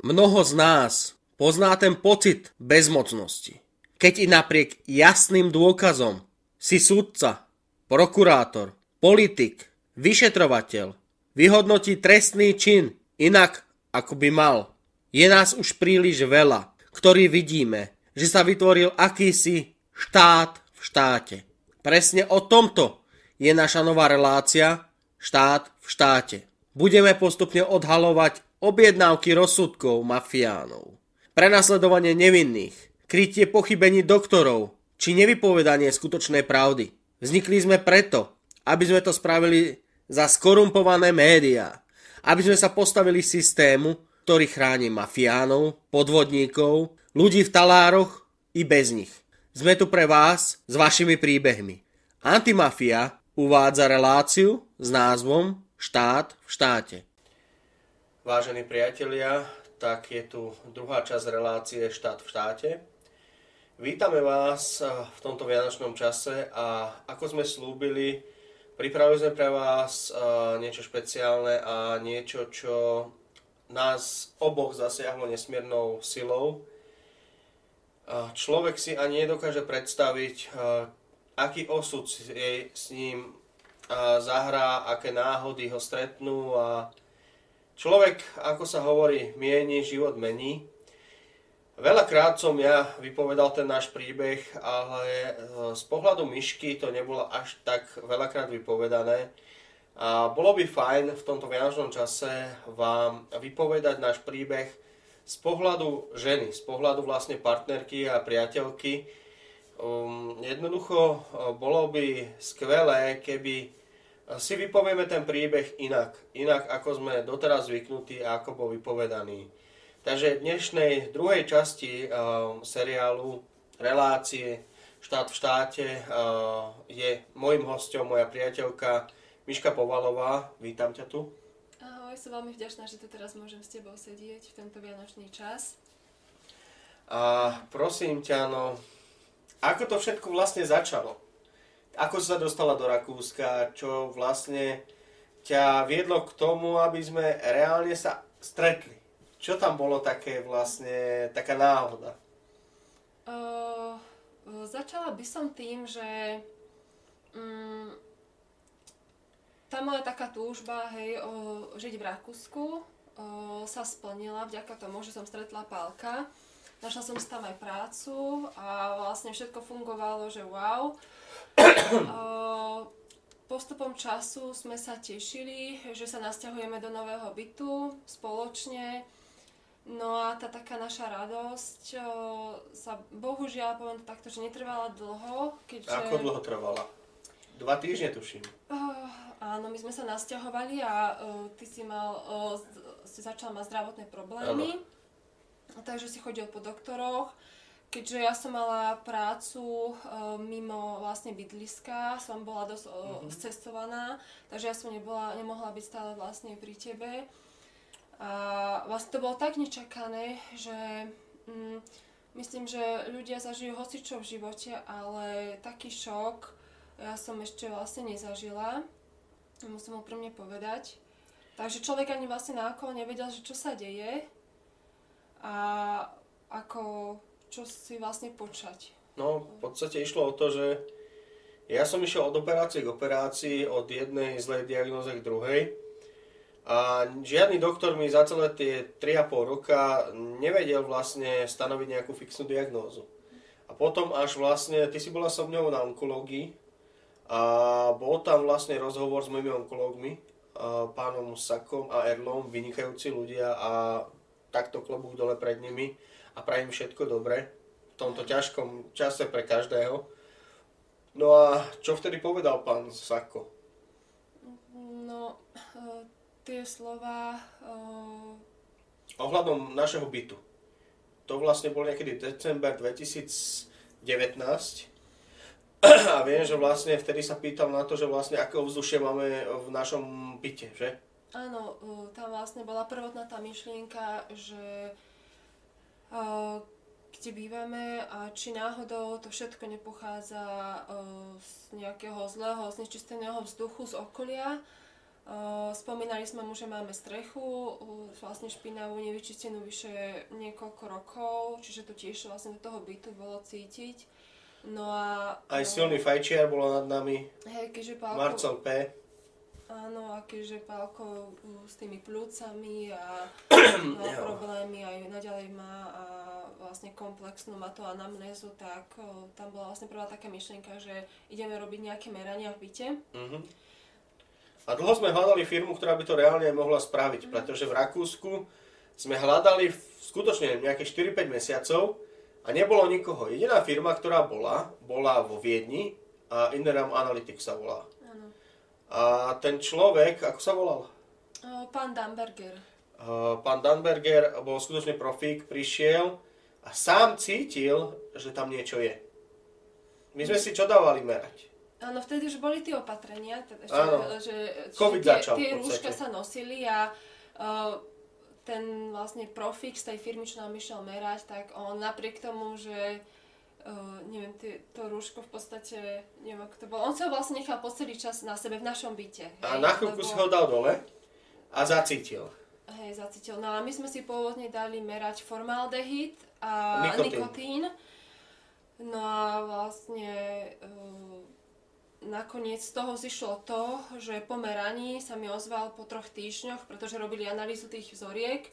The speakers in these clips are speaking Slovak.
Mnoho z nás pozná ten pocit bezmocnosti, keď i napriek jasným dôkazom si sudca, prokurátor, politik, vyšetrovateľ vyhodnotí trestný čin inak, ako by mal. Je nás už príliš veľa, ktorí vidíme, že sa vytvoril akýsi štát v štáte. Presne o tomto je naša nová relácia Štát v štáte. Budeme postupne odhalovať objednávky rozsudkov mafiánov, prenasledovanie nevinných, krytie pochybení doktorov či nevypovedanie skutočnej pravdy. Vznikli sme preto, aby sme to spravili za skorumpované médiá, aby sme sa postavili systému, ktorý chráni mafiánov, podvodníkov, ľudí v talároch i bez nich. Sme tu pre vás s vašimi príbehmi. Antimafia uvádza reláciu s názvom Štát v štáte. Vážení priatelia, tak je tu druhá časť relácie Štát v štáte. Vítame vás v tomto vianočnom čase a ako sme slúbili, pripravili sme pre vás niečo špeciálne a niečo, čo nás oboch zasiahlo nesmiernou silou. Človek si ani nedokáže predstaviť, aký osud s ním zahrá, aké náhody ho stretnú a človek, ako sa hovorí, mieni, život mení. Veľakrát som ja vypovedal ten náš príbeh, ale z pohľadu Myšky to nebolo až tak veľakrát vypovedané. A bolo by fajn v tomto vianočnom čase vám vypovedať náš príbeh z pohľadu ženy, z pohľadu vlastne partnerky a priateľky. Jednoducho bolo by skvelé, keby si vypovieme ten príbeh inak ako sme doteraz zvyknutí a ako bol vypovedaný. Takže v dnešnej druhej časti seriálu relácie Štát v štáte je môjim hosťom moja priateľka Miška Povalová. Vítam ťa tu. Ahoj, som veľmi vďačná, že tu teraz môžem s tebou sedieť v tento vianočný čas. A prosím ťa, ako to všetko vlastne začalo? Ako sa dostala do Rakúska, čo vlastne ťa viedlo k tomu, aby sme reálne sa stretli? Čo tam bolo také vlastne, taká náhoda? Začala by som tým, že tá moja taká túžba, žiť v Rakúsku sa splnila vďaka tomu, že som stretla Pálka. Našla som si tam aj prácu a vlastne všetko fungovalo, že wow. Postupom času sme sa tešili, že sa nasťahujeme do nového bytu spoločne. No a tá taká naša radosť sa bohužiaľ, poviem to takto, že netrvala dlho. Keďže... Ako dlho trvala? 2 týždne tuším. Áno, my sme sa nasťahovali a ty si začal mať zdravotné problémy. Takže si chodil po doktoroch. Keďže ja som mala prácu mimo vlastne bydliska, som bola dosť scestovaná, takže ja som nemohla byť stále vlastne pri tebe. A vlastne to bolo tak nečakané, že myslím, že ľudia zažijú hocičo v živote, ale taký šok ja som ešte vlastne nezažila, musím úprimne povedať. Takže človek ani vlastne naokolo nevedel, že čo sa deje a čo si vlastne počať. No, v podstate išlo o to, že ja som išiel od operácie k operácii, od jednej zlej diagnózy k druhej. A žiadny doktor mi za celé tie 3,5 roka nevedel vlastne stanoviť nejakú fixnú diagnózu. A potom až vlastne, ty si bola so mňou na onkológii a bol tam vlastne rozhovor s mojimi onkológmi, pánom Sakom a Erlom, vynikajúci ľudia a takto klobúk dole pred nimi. A prajem všetko dobre v tomto ťažkom čase pre každého. No a čo vtedy povedal pán Sako? No, tie slova... Ohľadom našeho bytu. To vlastne bol niekedy december 2019. A viem, že vlastne vtedy sa pýtal na to, že vlastne aké ovzdušie máme v našom byte, že? Áno, tam vlastne bola prvotná tá myšlienka, že kde bývame a či náhodou to všetko nepochádza z nejakého zlého, znečisteného vzduchu z okolia. Spomínali sme mu, že máme strechu, vlastne špinavú, nevyčistenú vyše niekoľko rokov, čiže to tiež vlastne do toho bytu bolo cítiť. No a... Aj silný fajčiar bolo nad nami, hej, keďže Pálko, Marcel P. áno, a keďže Pálko s tými pľúcami a má problémy aj naďalej má a vlastne komplexnú má to anamnézu, tak tam bola vlastne prvá taká myšlienka, že ideme robiť nejaké merania v byte. A dlho sme hľadali firmu, ktorá by to reálne mohla spraviť, pretože v Rakúsku sme hľadali skutočne nejaké 4-5 mesiacov a nebolo nikoho. Jediná firma, ktorá bola vo Viedni a Interam Analytics sa volá. Áno. A ten človek, ako sa volal? Pán Damberger. Pán Damberger bol skutočne profík, prišiel a sám cítil, že tam niečo je. My sme si čo dávali merať? Áno, vtedy už boli tie opatrenia, že COVID začal tie rúška sa nosili a ten vlastne profík z tej firmy, čo nám išiel merať, tak on napriek tomu, že neviem, to rúško v podstate, neviem ako to bolo, on sa ho vlastne nechal po celý čas na sebe v našom byte. Hej, a na chvíľku si ho dal dole a zacítil. Hej, zacítil. No a my sme si pôvodne dali merať formaldehyd a nikotín. No a vlastne nakoniec z toho zišlo to, že po meraní sa mi ozval po 3 týždňoch, pretože robili analýzu tých vzoriek.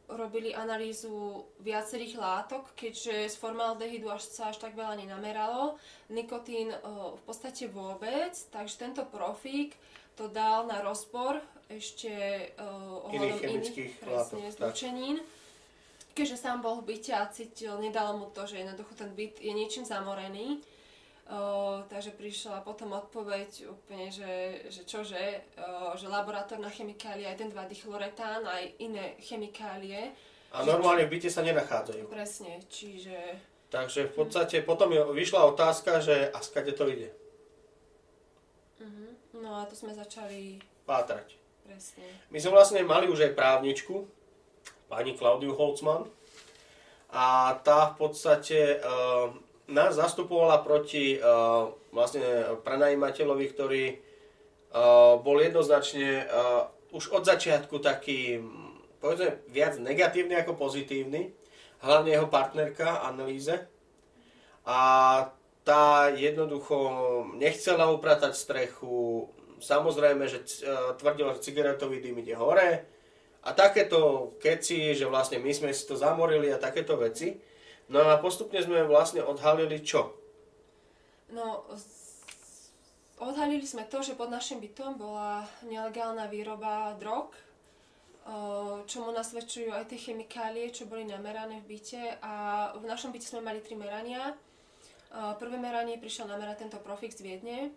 Robili analýzu viacerých látok, keďže z formaldehydu sa až tak veľa nenameralo. Nikotín v podstate vôbec, takže tento profík to dal na rozbor ešte ohľadom iných presne zlučenín. Keďže sám bol v byte a cítil, nedalo mu to, že jednoducho ten byt je niečím zamorený. Takže prišla potom odpoveď úplne, že laboratórna chemikália, aj ten 2-dichloretán, aj iné chemikálie. A normálne v byte sa nenachádzajú. Presne, čiže... Takže v podstate potom vyšla otázka, že a skade to ide? No a to sme začali... pátrať. Presne. My sme vlastne mali už aj právničku, pani Klaudiu Holzmann, a tá v podstate... nás zastupovala proti vlastne prenajímateľovi, ktorý bol jednoznačne už od začiatku taký, povedzme, viac negatívny ako pozitívny, hlavne jeho partnerka Annelíze. A tá jednoducho nechcela upratať strechu, samozrejme, že tvrdila, že cigaretový dym ide hore a takéto keci, že vlastne my sme si to zamorili a takéto veci. No a postupne sme vlastne odhalili čo? No, odhalili sme to, že pod našim bytom bola nelegálna výroba drog, čomu nasvedčujú aj tie chemikálie, čo boli namerané v byte. A v našom byte sme mali 3 merania. Prvé meranie prišiel namerať tento profík z Viedne.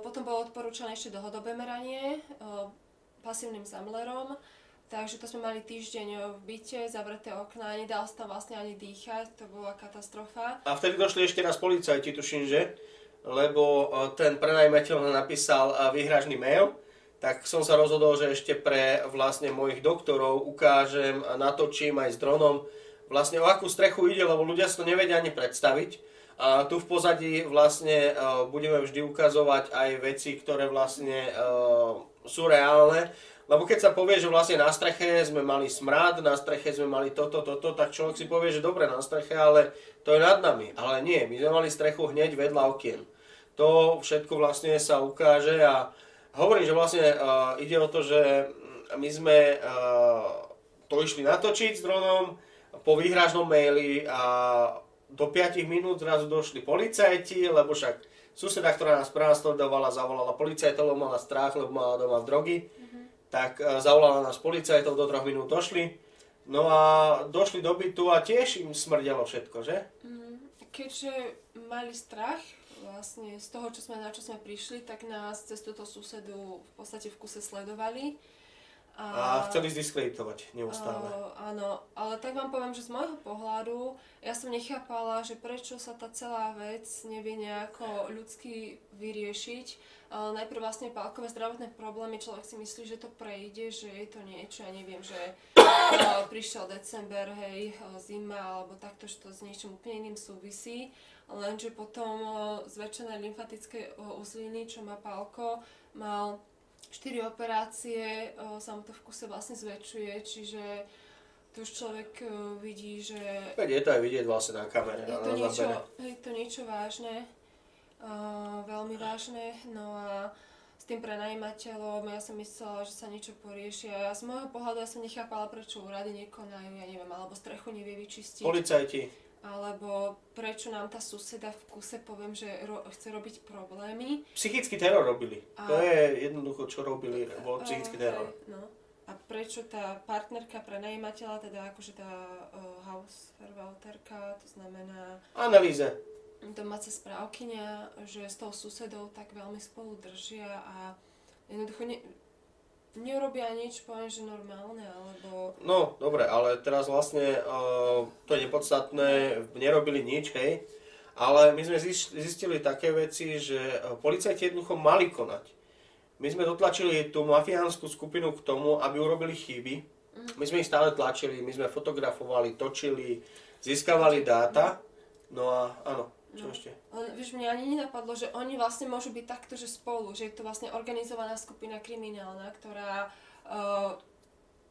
Potom bolo odporúčané ešte dlhodobé meranie pasívnym zamlerom. Takže to sme mali týždeň v byte, zavreté okná, nedal sa tam vlastne ani dýchať, to bola katastrofa. A vtedy došli ešte raz policajti, tuším, že? Lebo ten prenajímateľ napísal výhražný mail, tak som sa rozhodol, že ešte pre vlastne mojich doktorov ukážem a natočím aj s dronom vlastne o akú strechu ide, lebo ľudia si to nevedia ani predstaviť. A tu v pozadí vlastne budeme vždy ukazovať aj veci, ktoré vlastne sú reálne. Lebo keď sa povie, že vlastne na streche sme mali smrad, na streche sme mali toto, tak človek si povie, že dobre na streche, ale to je nad nami. Ale nie, my sme mali strechu hneď vedľa okien. To všetko vlastne sa ukáže a hovorím, že vlastne ide o to, že my sme to išli natočiť s dronom po výhražnom maili a do 5 minút zrazu došli policajti, lebo však suseda, ktorá nás prenasledovala, zavolala policajtov, lebo mala strach, lebo mala doma drogy. Tak zavolala nás policajtov, do 3 minút došli. No a došli do bytu a tiež im smrdelo všetko, že? Keďže mali strach vlastne z toho, na čo sme prišli, tak nás cez túto susedu v podstate v kuse sledovali. A chceli zdiskreditovať neustále. Áno, ale tak vám poviem, že z môjho pohľadu ja som nechápala, že prečo sa tá celá vec nevie nejako ľudsky vyriešiť. Najprv vlastne pálkové zdravotné problémy, človek si myslí, že to prejde, že je to niečo, ja neviem, že prišiel december, hej, zima, alebo takto, že to s niečím úplne iným súvisí. Lenže potom zväčšené lymfatické uzliny, čo má Pálko, mal 4 operácie, sa mu to v kuse vlastne zväčšuje, čiže tu už človek vidí, že... Je to aj vidieť vlastne na kamere. Je to niečo vážne, veľmi vážne, no a s tým prenajímateľom ja som myslela, že sa niečo porieši a z môjho pohľadu ja som nechápala, prečo úrady nekonajú, ja neviem, alebo strechu nevie vyčistiť. Policajti. Alebo prečo nám tá suseda v kuse, poviem, že chce robiť problémy. Psychický teror robili. To je jednoducho, čo robili, bol psychický teror. No. A prečo tá partnerka prenajímateľa, teda akože tá Hausverwalterka, to znamená... Analýze. Domáca správkyňa, že s tou susedou tak veľmi spolu držia a jednoducho neurobia nič, poviem, že normálne, alebo... No, dobre, ale teraz vlastne to je nepodstatné, nerobili nič, hej. Ale my sme zistili také veci, že policajti jednoducho mali konať. My sme dotlačili tú mafiánsku skupinu k tomu, aby urobili chyby. My sme ich stále tlačili, my sme fotografovali, točili, získavali dáta. No a áno. Čo ešte? Ale vieš, mňa ani nenapadlo, že oni vlastne môžu byť takto, že spolu, že je to vlastne organizovaná skupina kriminálna, ktorá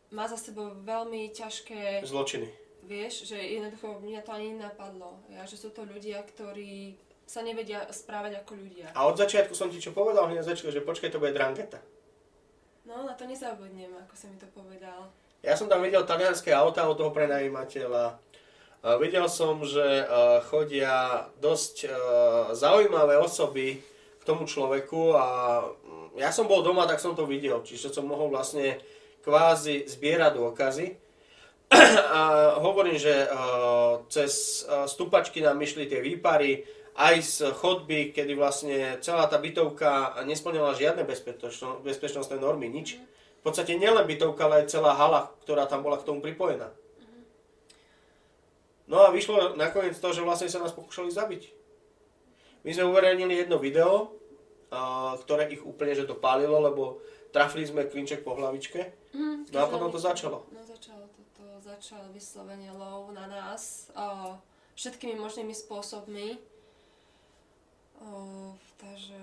má za sebou veľmi ťažké... Zločiny. Vieš, že jednoducho mňa to ani nenapadlo. Že sú to ľudia, ktorí sa nevedia správať ako ľudia. A od začiatku som ti čo povedal, hneď začal, že počkaj, to bude drangeta. No, na to nezabudnem, ako si mi to povedal. Ja som tam videl talianské auta od toho prenajímateľa. Videl som, že chodia dosť zaujímavé osoby k tomu človeku a ja som bol doma, tak som to videl, čiže som mohol vlastne kvázi zbierať dôkazy. A hovorím, že cez stupačky nám išli tie výpary, aj z chodby, kedy vlastne celá tá bytovka nesplňala žiadne bezpečnostné normy, nič. V podstate nielen bytovka, ale aj celá hala, ktorá tam bola k tomu pripojená. No a vyšlo nakoniec to, že vlastne sa nás pokúšali zabiť. My sme uverejnili jedno video, ktoré ich úplne že dopálilo, lebo trafili sme klinček po hlavičke. No a potom to začalo. No začalo vyslovene lov na nás všetkými možnými spôsobmi. Takže...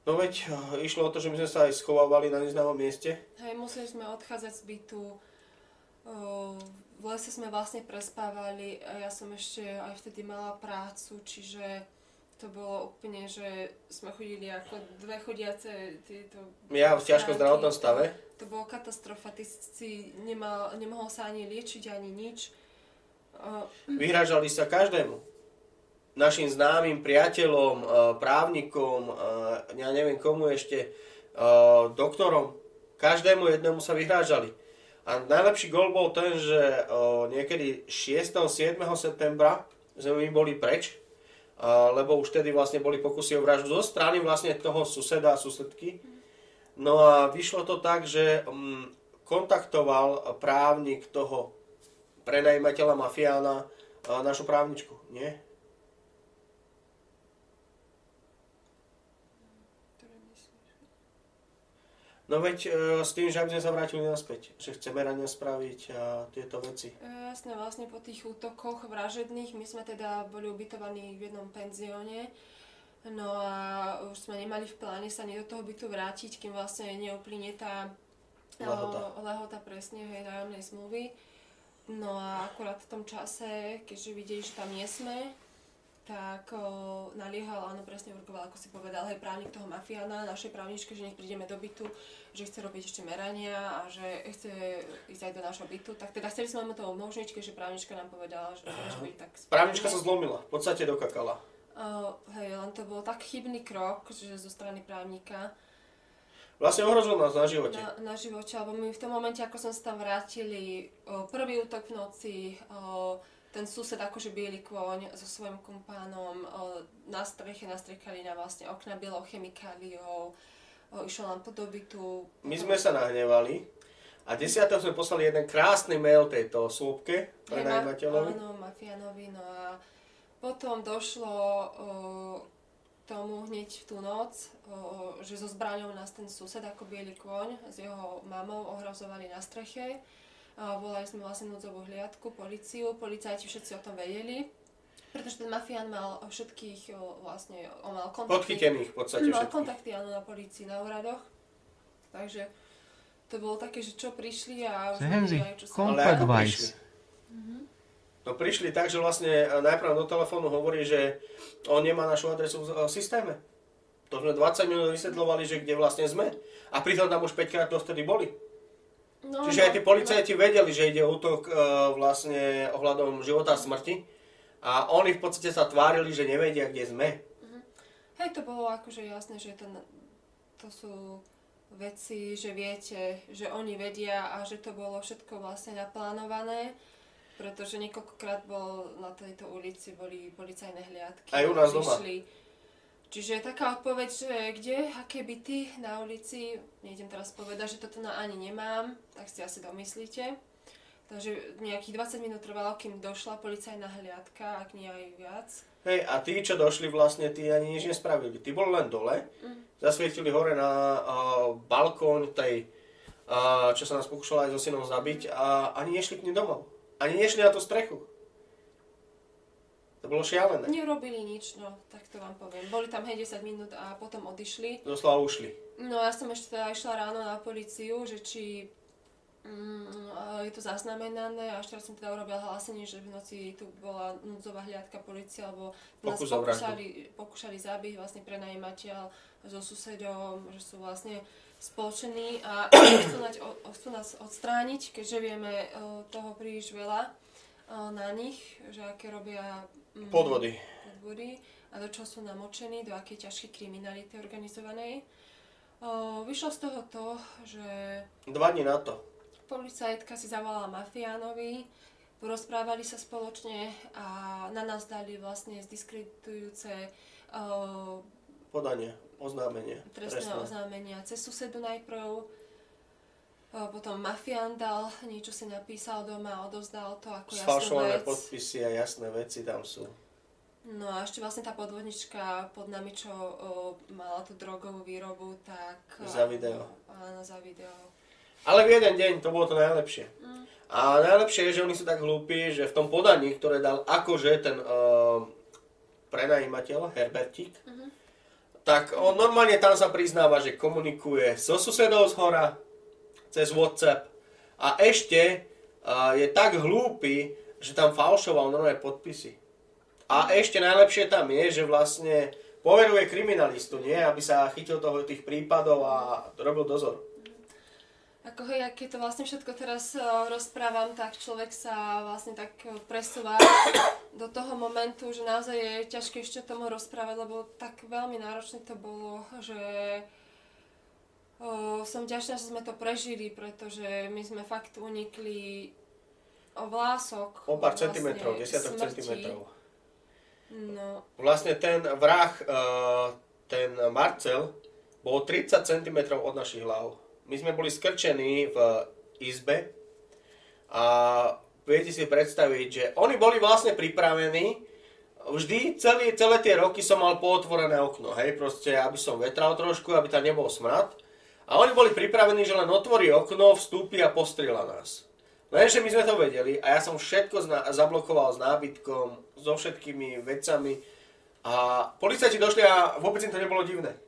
No veď išlo o to, že my sme sa aj schovávali na neznámom mieste. Hej, museli sme odchádzať z bytu. V lese sme vlastne prespávali a ja som ešte aj vtedy mala prácu, čiže to bolo úplne, že sme chodili ako dve chodiace tieto... Ja v ťažkom zdravotnom stave. To bolo katastrofa, ty si nemohol sa ani liečiť, ani nič. Vyhrážali sa každému. Našim známym, priateľom, právnikom, ja neviem komu ešte, doktorom. Každému jednému sa vyhrážali. A najlepší gól bol ten, že niekedy 6. 7. septembra sme my boli preč, lebo už tedy vlastne boli pokusy o vraždu zo strany vlastne toho suseda a susedky. No a vyšlo to tak, že kontaktoval právnik toho prenajímateľa mafiána našu právničku, nie? No veď s tým, že aby sme sa vrátili naspäť, že chceme rania spraviť tieto veci. Jasne, vlastne po tých útokoch vražedných my sme teda boli ubytovaní v jednom penzióne. No a už sme nemali v pláne sa do toho bytu vrátiť, kým vlastne neuplynie tá lehota presne, hej, nájomnej zmluvy. No a akurát v tom čase, keďže videli, že tam nie sme, tak naliehal, áno, presne urkoval, ako si povedal, hej, právnik toho mafiána, našej právničke, že nech prídeme do bytu, že chce robiť ešte merania a že chce ísť aj do nášho bytu. Tak teda chceli sme mu to umožniť, keďže právnička nám povedala, že byť tak správne. Právnička sa zlomila, v podstate dokakala. Hej, len to bol tak chybný krok, že zo strany právnika. Vlastne ohrozil nás na živote. Na živote, alebo my v tom momente, ako sme sa tam vrátili, prvý útok v noci, ten sused akože biely kôň so svojím kumpánom na streche nastriekali na vlastne okna bielou chemikáliou. išiel nám po dobytu. My sme sa nahnevali a 10. sme poslali jeden krásny mail tejto slúbke prenajímateľovi. Áno, mafiánovi, no a potom došlo tomu hneď v tú noc, že so zbraňou nás ten sused ako biely kôň s jeho mamou ohrozovali na streche. Volali sme vlastne núdzovú hliadku, políciu, policajti všetci o tom vedeli, pretože ten mafián mal všetkých vlastne, on mal kontakty. Podchytených v podstate všetkých. Mal kontakty áno, na polícii, na úradoch. Takže to bolo také, že čo prišli a už vedeli aj čo sa... Ale ako prišli? No prišli tak, že vlastne najprv do telefónu hovorí, že on nemá našu adresu v systéme. To sme 20 minút vysvetľovali, že kde vlastne sme. A pritom tam už 5 krát dostedy boli. No, čiže aj tí policajti vedeli, že ide útok vlastne ohľadom života a smrti. A oni v podstate sa tvárili, že nevedia, kde sme. Hej, to bolo akože jasné, že to sú veci, že viete, že oni vedia a že to bolo všetko vlastne naplánované. Pretože niekoľkokrát na tejto ulici boli policajné hliadky. Aj u nás doma. Čiže taká odpoveď, že kde, aké byty na ulici, nejdem teraz povedať, že toto ani nemám, tak si asi domyslíte. Takže nejakých 20 minút trvalo, kým došla policajná hliadka, ak nie aj viac. Hej, a tí, čo došli vlastne, tí ani nič nespravili. Tí boli len dole, zasvietili hore na balkón tej, čo sa nás pokúšala aj so synom zabiť a ani nešli k nim domov. Ani nešli na tú strechu. To bolo šialené. Neurobili nič, no, tak to vám poviem. Boli tam 10 minút a potom odišli. Doslova ušli. No ja som ešte teda išla ráno na políciu, že či je to zaznamenané a ešte raz som teda urobila hlásenie, že v noci tu bola núdzová hliadka polícia, lebo nás pokúšali zabiť vlastne prenajímateľ so susedom, že sú vlastne spoločení a chcú nás odstrániť, keďže vieme toho príliš veľa na nich, že aké robia podvody a do čoho sú namočení, do akej ťažkej kriminality organizovanej. Vyšlo z toho to, že 2 dní na to policajtka si zavolala mafiánovi, porozprávali sa spoločne a na nás dali vlastne zdiskreditujúce podanie, oznámenia. Trestné oznámenia cez susedu najprv. Potom mafián dal, niečo si napísal doma, odovzdal to ako jasnú vec. Sfalšované podpisy a jasné veci tam sú. No a ešte vlastne tá podvodnička pod nami, čo mala tú drogovú výrobu, tak... Za video. Áno, za video. Ale v jeden deň to bolo to najlepšie. A najlepšie je, že oni sú tak hlúpi, že v tom podaní, ktoré dal akože ten prenajímateľ, Herbertík, tak on normálne tam sa priznáva, že komunikuje so susedou z hora, cez WhatsApp a ešte je tak hlúpy, že tam falšoval normálne podpisy. A ešte najlepšie tam je, že vlastne poveruje kriminalistu, nie? Aby sa chytil tých prípadov a robil dozor. Ako hej, keď to vlastne všetko teraz rozprávam, tak človek sa vlastne tak presúva do toho momentu, že naozaj je ťažké ešte tomu rozprávať, lebo tak veľmi náročné to bolo, že som vďačná, že sme to prežili, pretože my sme fakt unikli o vlások. O pár centimetrov, desiatok centimetrov. No. Vlastne ten vrah, ten Marcel, bol 30 cm od našich hlav. My sme boli skrčení v izbe a viete si predstaviť, že oni boli vlastne pripravení, vždy celé tie roky som mal pootvorené okno, hej, proste, aby som vetral trošku, aby tam nebol smrad. A oni boli pripravení, že len otvorí okno, vstúpi a postrieľa nás. Lenže my sme to vedeli a ja som všetko zablokoval s nábytkom, so všetkými vecami a policajti došli a vôbec im to nebolo divné.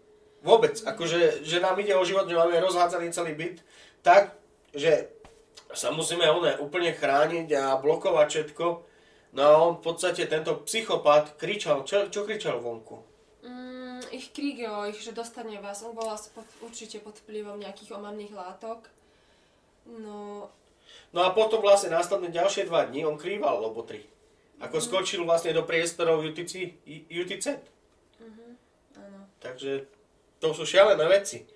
Vôbec, akože, že nám ide o život, že máme rozhádzaný celý byt, tak, že sa musíme úplne chrániť a blokovať všetko. No a on v podstate, tento psychopat, kričal, čo kričal vonku? Ich krík o ich, že dostane vás, on bol určite pod vplyvom nejakých omamných látok. No a potom vlastne následne ďalšie 2 dní on krýval lobotry. Ako skočil vlastne do priestorov UTC. Áno. Takže to sú šialené veci.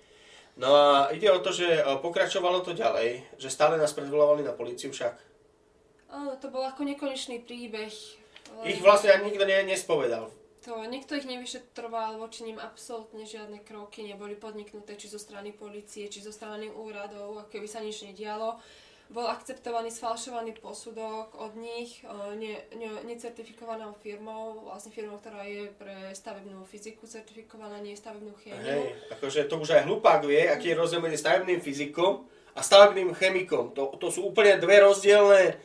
No a ide o to, že pokračovalo to ďalej, že stále nás predvolávali na políciu však. Áno, to bol ako nekonečný príbeh. Ich vlastne ani nikto nespovedal. to nikto ich nevyšetroval, voči nim absolútne žiadne kroky neboli podniknuté, či zo strany polície, či zo strany úradov, ako keby sa nič nedialo. Bol akceptovaný sfalšovaný posudok od nich, necertifikovanou firmou, vlastne firmou, ktorá je pre stavebnú fyziku certifikovaná, nie stavebnú chémiu. Hej, akože to už aj hlupák vie, aký je rozdiel medzi stavebným fyzikom a stavebným chemikom. To sú úplne dve rozdielne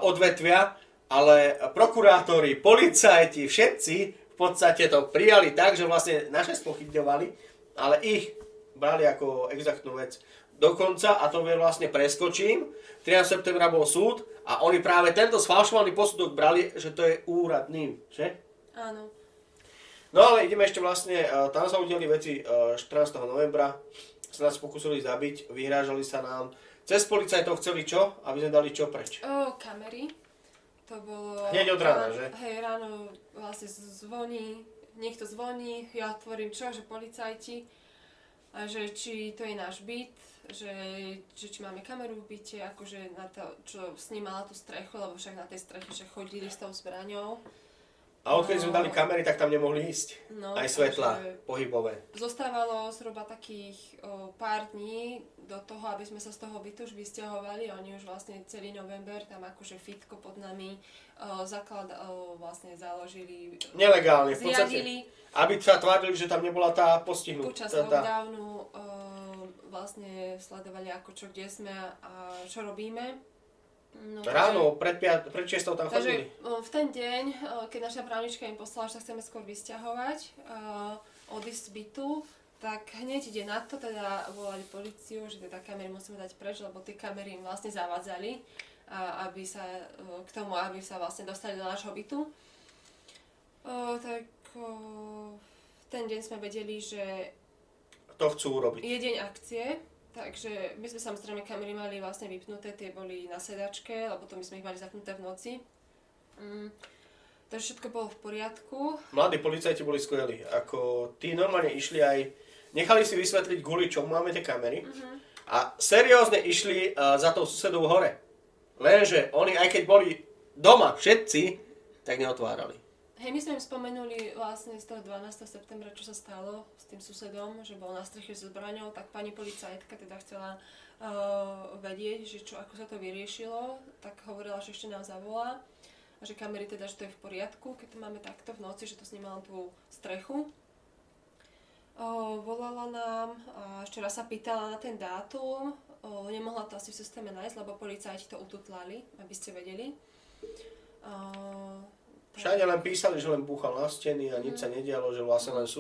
odvetvia, ale prokurátori, policajti, všetci v podstate to prijali tak, že vlastne naše spochybňovali, ale ich brali ako exaktnú vec. Dokonca, a to vlastne preskočím, 13. septembra bol súd a oni práve tento sfalšovaný posudok brali, že to je úradný, že? Áno. No ale ideme ešte vlastne, tam sa udiali veci 14. novembra, sa nás pokúsili zabiť, vyhrážali sa nám. Cez policajtov chceli čo? Aby sme dali čo preč? Kamery. To bolo... Hneď od rána, že? Hej, ráno vlastne niekto zvoní, ja otvorím čo, že policajti, a že či to je náš byt, že či máme kameru v byte, akože na to, čo snímala tú strechu, lebo však na tej streche že chodili s tou zbraňou. A odkedy sme dali kamery, tak tam nemohli ísť. No, aj svetla pohybové. Zostávalo zhruba takých pár dní do toho, aby sme sa z toho bytu už vysťahovali. Oni už vlastne celý november tam akože fitko pod nami vlastne založili. Nelegálne, v zriadili. podstate. Aby sa tvárili, že tam nebola tá postihnutá. Počas lockdownu vlastne sledovali ako čo, kde sme a čo robíme. No, ráno, pred 6 tam chodili. V ten deň, keď naša právnička im poslala, že sa chceme skôr vysťahovať, odísť z bytu, tak hneď ide na to, teda volali políciu, že teda kamery musíme dať preč, lebo tie kamery im vlastne zavádzali, aby sa vlastne dostali do nášho bytu. V ten deň sme vedeli, že to chcú urobiť. Je deň akcie. Takže my sme samozrejme kamery mali vlastne vypnuté, tie boli na sedačke, lebo to my sme ich mali zapnuté v noci. Takže všetko bolo v poriadku. Mladí policajti boli skvelí. Ako tí normálne išli aj, nechali si vysvetliť kvôli čomu máme tie kamery. A seriózne išli za tou susedou hore. Lenže oni aj keď boli doma všetci, tak neotvárali. Hej, my sme im spomenuli vlastne z toho 12. septembra, čo sa stalo s tým susedom, že bol na streche so zbraňou, tak pani policajtka teda chcela vedieť, že ako sa to vyriešilo, tak hovorila, že ešte nám zavolá a že kamery teda, že to je v poriadku, keď to máme takto v noci, že to snímala tú strechu. Volala nám a ešte raz sa pýtala na ten dátum, nemohla to asi v systéme nájsť, lebo policajti to ututlali, aby ste vedeli. Všade len písali, že len búchal na steny a nič sa nedialo, že vlastne len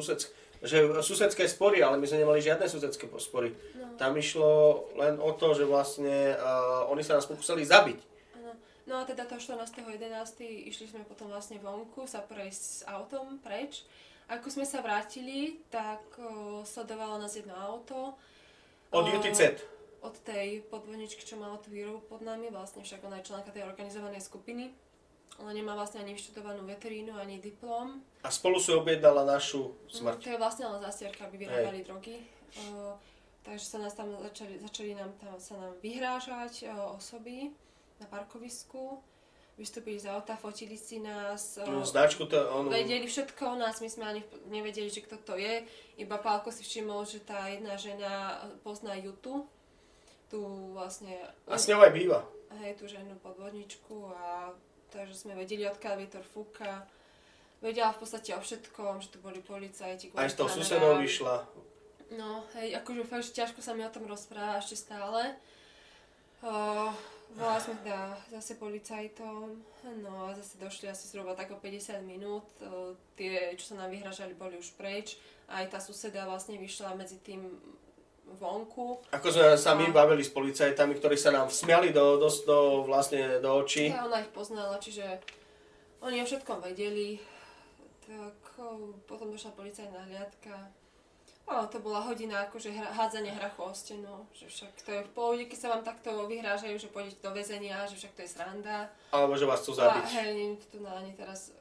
susedské spory, ale my sme nemali žiadne susedské spory. No. Tam išlo len o to, že vlastne oni sa nás pokúsali zabiť. No a teda to 14.11. išli sme potom vlastne vonku sa prejsť s autom preč. Ako sme sa vrátili, tak sledovalo nás jedno auto. Od UTZ. Od tej podvodničky, čo mala tú výrobu pod nami, vlastne však ona je členka tej organizovanej skupiny. Ona nemá vlastne ani vyštudovanú veterínu, ani diplom. A spolu si objednala našu smrť. To je vlastne len zastierka, aby vyrábali drogy. Takže sa nás tam začali sa nám vyhrážať osoby na parkovisku. Vystúpili z auta, fotili si nás. Značku to vedeli všetko o nás, my sme ani nevedeli, že kto to je. Iba Pálko si všimol, že tá jedna žena pozná Jutu. Tu vlastne... A s ňou aj býva. Hej, tú ženu podvodničku a... Takže sme vedeli, odkiaľ vietor fúka. Vedela v podstate o všetkom, že tu boli policajti. Aj s tou susedou vyšla. No, hej, akože fakt, ťažko sa mi o tom rozpráva ešte stále. Volali sme teda zase policajtom, no a zase došli asi zhruba tak o 50 minút. Tie, čo sa nám vyhražali, boli už preč. Aj tá suseda vlastne vyšla medzi tým vonku. Ako sme sa my bavili s policajtami, ktorí sa nám smiali do očí. Ja, ona ich poznala, čiže oni o všetkom vedeli. Tak potom došla policajná hliadka. To bola hodina akože hádzanie hrachu o stenu, že však to je v pohode, keď sa vám takto vyhrážajú, že pôjdete do väzenia, že však to je sranda. Alebo že vás chcú zabiť. Hej, neviem to na ani teraz...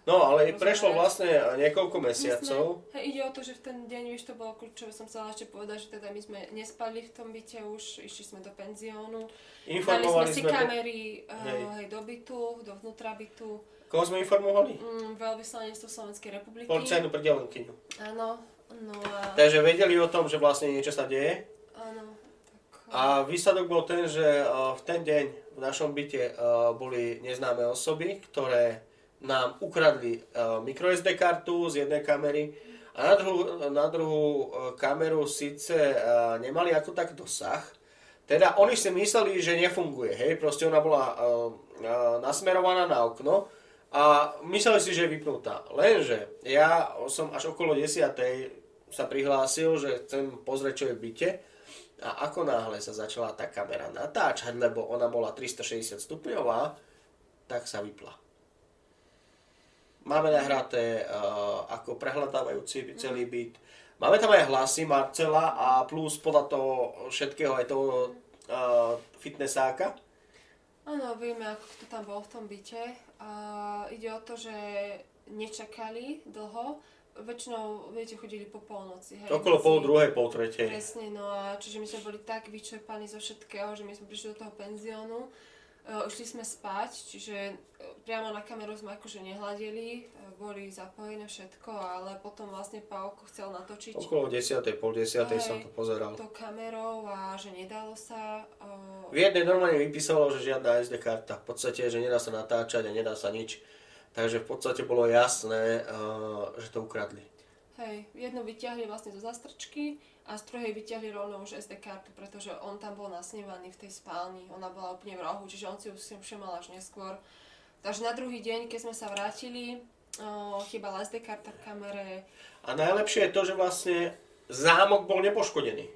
No, ale prešlo vlastne niekoľko mesiacov. Ide o to, že v ten deň, vieš, to bolo kľúčové, som chcela ešte povedať, že teda my sme nespali v tom byte už, išli sme do penziónu. Informovali sme si kamery do bytu, dovnútra bytu. Koho sme informovali? Veľvyslanectvo Slovenskej republiky. Policajnú pridelenkyňu. Áno, no a... Takže vedeli o tom, že vlastne niečo sa deje. Áno. A výsledok bol ten, že v ten deň v našom byte boli neznáme osoby, ktoré nám ukradli microSD kartu z jednej kamery a na druhú kameru síce nemali ako tak dosah. Teda oni si mysleli, že nefunguje, hej, proste ona bola nasmerovaná na okno a mysleli si, že je vypnutá. Lenže ja som až okolo 10. sa prihlásil, že chcem pozrieť, čo je v byte a ako náhle sa začala tá kamera natáčať, lebo ona bola 360 stupňová, tak sa vypla. Máme nahraté ako prehľadávajúci celý byt. Máme tam aj hlasy Marcela a plus podľa toho všetkého aj toho fitnessáka. Áno, vieme, ako kto tam bol v tom byte. Ide o to, že nečakali dlho. Väčšinou, viete, chodili po polnoci. Hej, okolo pol druhej, pol tretej. Presne, no a čiže my sme boli tak vyčerpaní zo všetkého, že my sme prišli do toho penziónu. Išli sme spať, čiže priamo na kameru sme akože nehľadeli, boli zapojené všetko, ale potom vlastne Pálko chcel natočiť. Okolo 10. pol 10. som to pozeral. To kamerou a že nedalo sa. V jednej normálne vypísalo, že žiadna SD karta. V podstate, že nedá sa natáčať a nedá sa nič. Takže v podstate bolo jasné, že to ukradli. Hej, jednu vyťahli vlastne zo zastrčky a z druhej vyťahli rovno už SD kartu, pretože on tam bol nasnívaný v tej spálni. Ona bola úplne v rohu, čiže on si ju všimol až neskôr. Takže na druhý deň, keď sme sa vrátili, chýbala SD karta v kamere. A najlepšie je to, že vlastne zámok bol nepoškodený.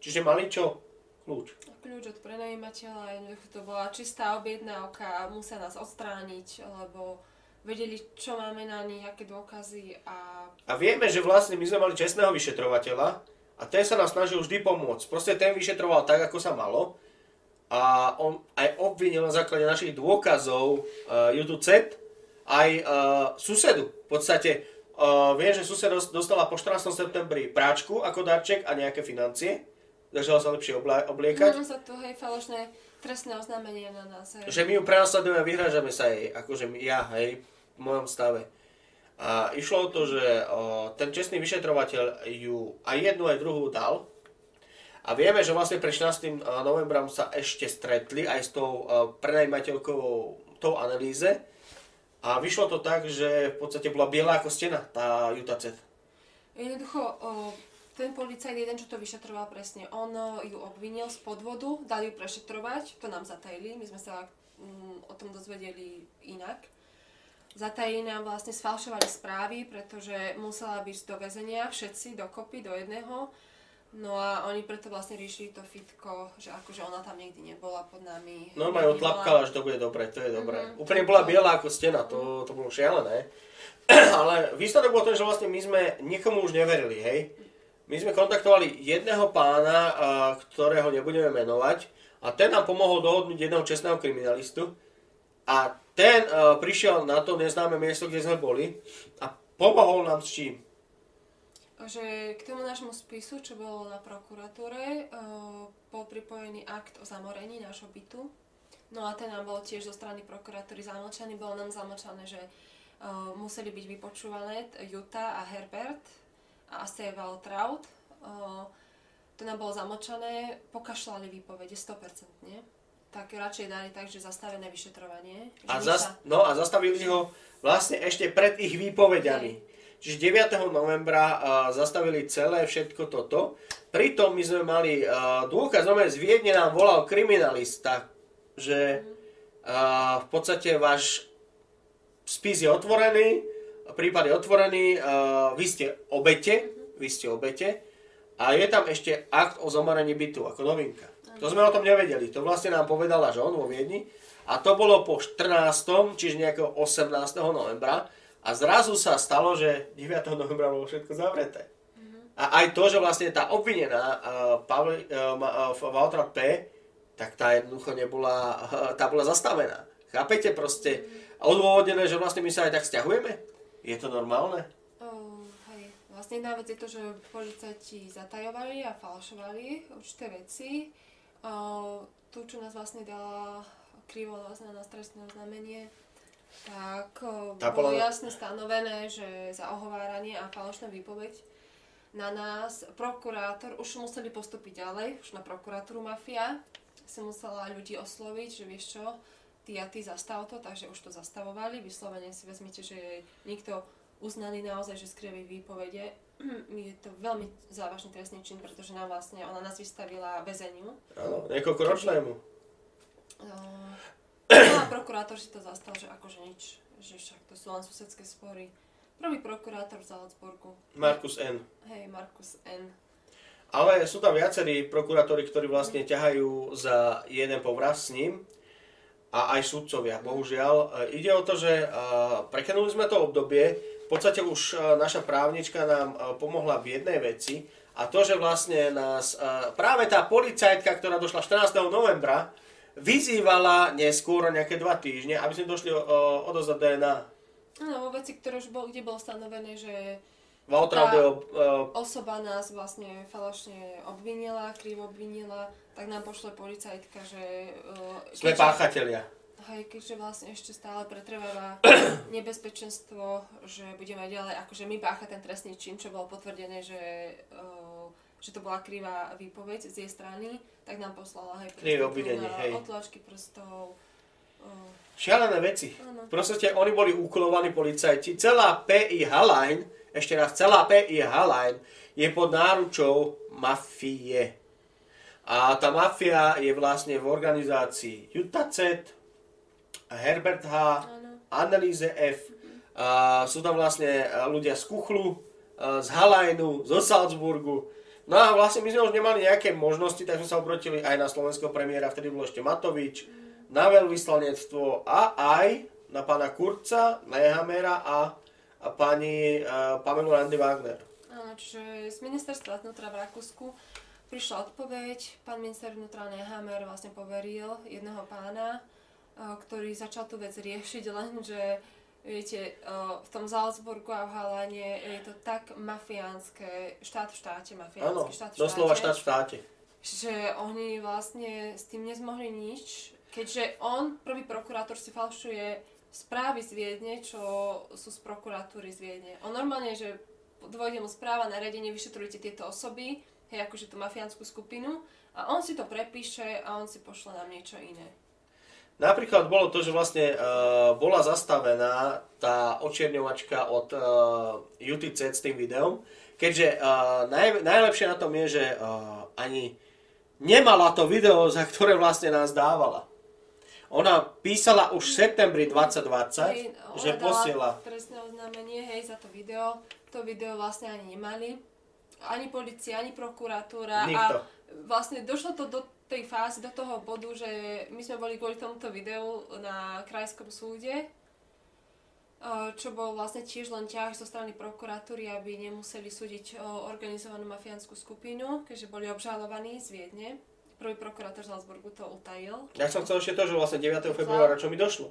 Čiže mali čo? Kľúč. Kľúč od prenajímateľa, jednoducho to bola čistá objednávka, musia nás odstrániť, lebo vedeli, čo máme na nich, aké dôkazy a... A vieme, že vlastne my sme mali čestného vyšetrovateľa a ten sa nám snažil vždy pomôcť. Proste ten vyšetroval tak, ako sa malo a on aj obvinil na základe našich dôkazov YouTube aj susedu. V podstate viem, že sused dostala po 14. septembri práčku ako darček a nejaké financie. Začala sa lepšie obliekať. Sa tu, hej, falošné trestné oznámenie na nás, hej. Že my ju prenasledujeme a vyhrážame sa jej, akože ja, hej, v mojom stave. A išlo o to, že ten čestný vyšetrovateľ ju aj jednu, aj druhú dal. A vieme, že vlastne pre 14. novembrom sa ešte stretli aj s tou prenajímateľkovou tou analýze. A vyšlo to tak, že v podstate bola biela ako stena, tá Utah-CET. Jednoducho, ten policajt, jeden, čo to vyšetroval presne, on ju obvinil z podvodu, dal ju prešetrovať, to nám zatajili, my sme sa o tom dozvedeli inak. Zatajili nám vlastne, sfalšovali správy, pretože musela byť do väzenia všetci dokopy, do jedného. No a oni preto vlastne riešili to fitko, že akože ona tam nikdy nebola pod nami. Normálne odtlapkala, že to bude dobre, to je dobré. Úplne bola biela ako stena, to bolo šialené. Ale výsledok bol ten, že vlastne my sme nikomu už neverili, hej. My sme kontaktovali jedného pána, ktorého nebudeme menovať a ten nám pomohol dohodnúť jedného čestného kriminalistu a ten prišiel na to neznáme miesto, kde sme boli a pomohol nám s čím? Že k tomu nášmu spisu, čo bolo na prokuratúre, bol pripojený akt o zamorení nášho bytu. No a ten nám bol tiež zo strany prokuratúry zamlčaný. Bolo nám zamlčané, že museli byť vypočúvané Jutta a Herbert a asi aj Waltraud. To nám bolo zamlčané, pokašľali výpovede 100%, nie? Tak radšej dali tak, že zastavené vyšetrovanie. A zastavili ho vlastne ešte pred ich výpovediami. Čiže 9. novembra zastavili celé všetko toto. Pritom my sme mali dôkaz, z Viedne nám volal kriminalista, že v podstate váš spis je otvorený, prípad je otvorený, vy ste obete a je tam ešte akt o zamorení bytu ako novinka. To sme o tom nevedeli, to vlastne nám povedal až on vo Viedni a to bolo po 14. čiže nejakého 18. novembra. A zrazu sa stalo, že 9. novembra bolo všetko zavreté. A aj to, že vlastne tá obvinená Waltraud P., tak tá jednoducho nebola, tá bola zastavená. Chápete proste? Odôvodnené, že vlastne my sa aj tak sťahujeme? Je to normálne? Hej. Vlastne jedna vec je to, že policajti zatajovali a falšovali určité veci. Tu, čo nás vlastne dala krivo na trestné oznámenie, tak Tá bolo bola- jasne stanovené, že za ohováranie a falošnú výpoveď na nás prokurátor, už museli postúpiť ďalej, už na prokuratúru Mafia, si musela ľudí osloviť, že vieš čo, ty a ty zastav to, takže už to zastavovali, vyslovene si vezmite, že je niekto uznaný naozaj, že skrievi výpovede, je to veľmi závažný trestný čin, pretože ona nás vystavila väzeniu. Áno, niekoľkoročnému. No a prokurátor si to zastal, že akože nič, že však to sú len susedské spory. Prvý prokurátor v Salzburgu. Markus N. Hej, Markus N. Ale sú tam viacerí prokurátori, ktorí vlastne ťahajú za jeden povraz s ním a aj sudcovia. Bohužiaľ, ide o to, že preklenuli sme to obdobie, v podstate už naša právnička nám pomohla v jednej veci a to, že vlastne nás práve tá policajtka, ktorá došla 14. novembra, vyzývala neskôr nejaké 2 týždne, aby sme došli odozdať DNA. No, vo veci, ktoré už kde bolo stanovené, že osoba nás vlastne falošne obvinila, krivo obvinila, tak nám pošle policajtka, že... Sme páchatelia. Hej, keďže vlastne ešte stále pretrváva nebezpečenstvo, že budeme ďalej, akože my páchať ten trestný čin, čo bolo potvrdené, že to bola krivá výpoveď z jej strany, tak nám poslala otlačky prstov. Šialené veci. Áno. Proste oni boli ukolovaní policajti. Celá PI Hallein, ešte raz, celá PI Hallein je pod náručou mafie. A tá mafia je vlastne v organizácii Jutta Z, Herbert H, Anneliese F. Sú tam vlastne ľudia z Kuchlu, z Halleinu, zo Salzburgu. No a vlastne my sme už nemali nejaké možnosti, tak sme sa obrotili aj na slovenského premiéra, vtedy bol ešte Matovič, na veľvyslanectvo a aj na pána Kurza, Nehamera a pani Pamelu Randy Wagner. Áno, čiže z ministerstva vnútra v Rakúsku prišla odpoveď, pán minister vnútra Nehammer vlastne poveril jedného pána, ktorý začal tú vec riešiť, lenže viete, v tom Salzburgu a v Halane je to tak mafiánske, štát v štáte, mafiánsky štát v štáte. Doslova štát v štáte. Že oni vlastne s tým nezmohli nič, keďže on, prvý prokurátor, si falšuje správy z Viedne, čo sú z prokuratúry z Viedne. On normálne, že dôjde mu správa, nariadenie, vyšetrujete tieto osoby, hej, akože tú mafiánsku skupinu, a on si to prepíše a on si pošle nám niečo iné. Napríklad bolo to, že vlastne bola zastavená tá očierňovačka od UTC s tým videom, keďže najlepšie na tom je, že ani nemala to video, za ktoré vlastne nás dávala. Ona písala už v septembri 2020, že posiela trestné oznámenie, hej, za to video. To video vlastne ani nemali. Ani polícia, ani prokuratúra. Nikto. A vlastne došlo to do tej fázy, do toho bodu, že my sme boli kvôli tomuto videu na krajskom súde, čo bol vlastne tiež len ťah zo strany prokuratúry, aby nemuseli súdiť organizovanú mafiánsku skupinu, keďže boli obžalovaní z Viedne. Prvý prokurátor z Salzburgu to utajil. Ja som chcel ešte to, že vlastne 9. februára čo mi došlo.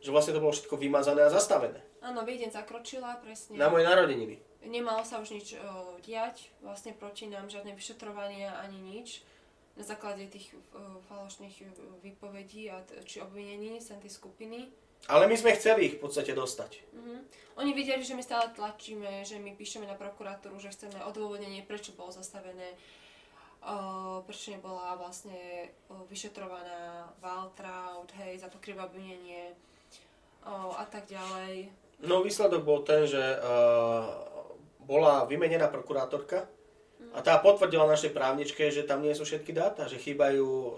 Že vlastne to bolo všetko vymazané a zastavené. Áno, Viedeň zakročila, presne. Na moje narodeniny. Nemalo sa už nič diať, vlastne proti nám žiadne vyšetrovania ani nič. Na základe tých falošných výpovedí či obvinení z tej skupiny. Ale my sme chceli ich v podstate dostať. Oni videli, že my stále tlačíme, že my píšeme na prokuratúru, že chceme odôvodnenie, prečo bolo zastavené, prečo nebola vlastne vyšetrovaná Waltraud, hej, za to krivé obvinenie a tak ďalej. No výsledok bol ten, že bola vymenená prokurátorka a tá potvrdila našej právničke, že tam nie sú všetky dáta, že chýbajú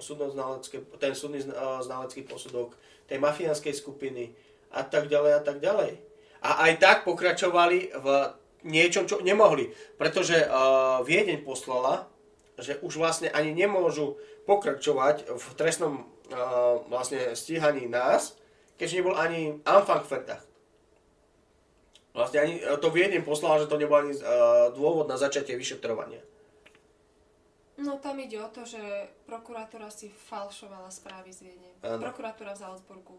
ten súdny znalecký posudok tej mafiánskej skupiny a tak ďalej a tak ďalej. A aj tak pokračovali v niečom, čo nemohli, pretože Viedeň poslala, že už vlastne ani nemôžu pokračovať v trestnom vlastne stíhaní nás, keďže nebol ani Anfangverdacht. Vlastne ani to Viedeň poslala, že to nebol ani dôvod na začatie vyšetrovania. No tam ide o to, že prokuratúra si falšovala správy z Viedne. Prokuratúra v Salzburgu.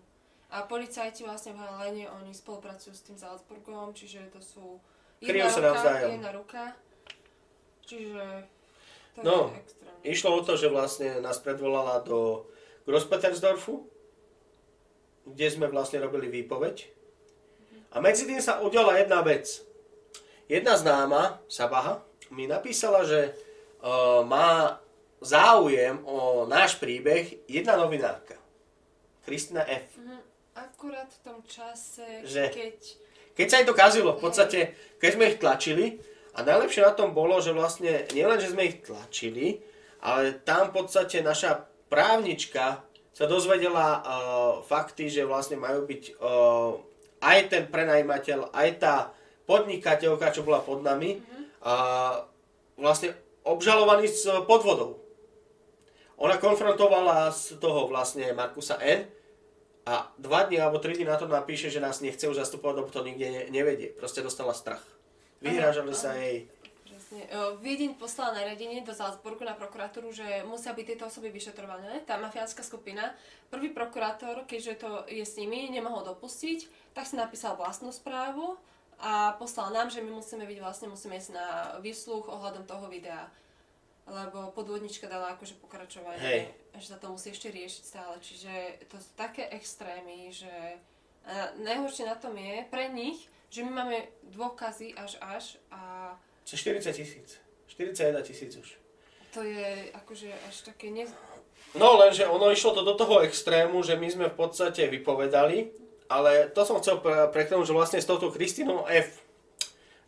A policajti vlastne v Halene, oni spolupracujú s tým Salzburgom, čiže to sú jedna ruka. Čiže to je extrémne. Išlo o to, že vlastne nás predvolala do Grosspetersdorfu kde sme vlastne robili výpoveď. A medzi tým sa udiala jedna vec. Jedna známa, Sabaha, mi napísala, že má záujem o náš príbeh jedna novinárka. Kristina F. Akurát v tom čase, keď sa im to kazilo, v podstate, keď sme ich tlačili, a najlepšie na tom bolo, že vlastne nielen, že sme ich tlačili, ale tam v podstate naša právnička sa dozvedela fakty, že vlastne majú byť aj ten prenajímateľ, aj tá podnikateľka, čo bola pod nami, vlastne obžalovaní s podvodou. Ona konfrontovala z toho vlastne Markusa N. a 2 dní alebo 3 dní na to napíše, že nás nechce už zastupovať, lebo to nikde nevedie. Proste dostala strach. Vyhrážali sa jej. Viedeň poslala nariadenie do Salzburgu na prokuratúru, že musia byť tieto osoby vyšetrované, tá mafiánska skupina. Prvý prokurátor, keďže to je s nimi, nemohol dopustiť, tak si napísal vlastnú správu a poslal nám, že my musíme ísť na výsluch ohľadom toho videa. Lebo podvodnička dala akože pokračovanie, že sa to musí ešte riešiť stále. Čiže to sú také extrémy, že najhoršie na tom je pre nich, že my máme dôkazy až a... 40 000. 41 000 už. To je akože až také... No lenže ono išlo to do toho extrému, že my sme v podstate vypovedali, ale to som chcel preklenúť, že vlastne s touto Kristinou F.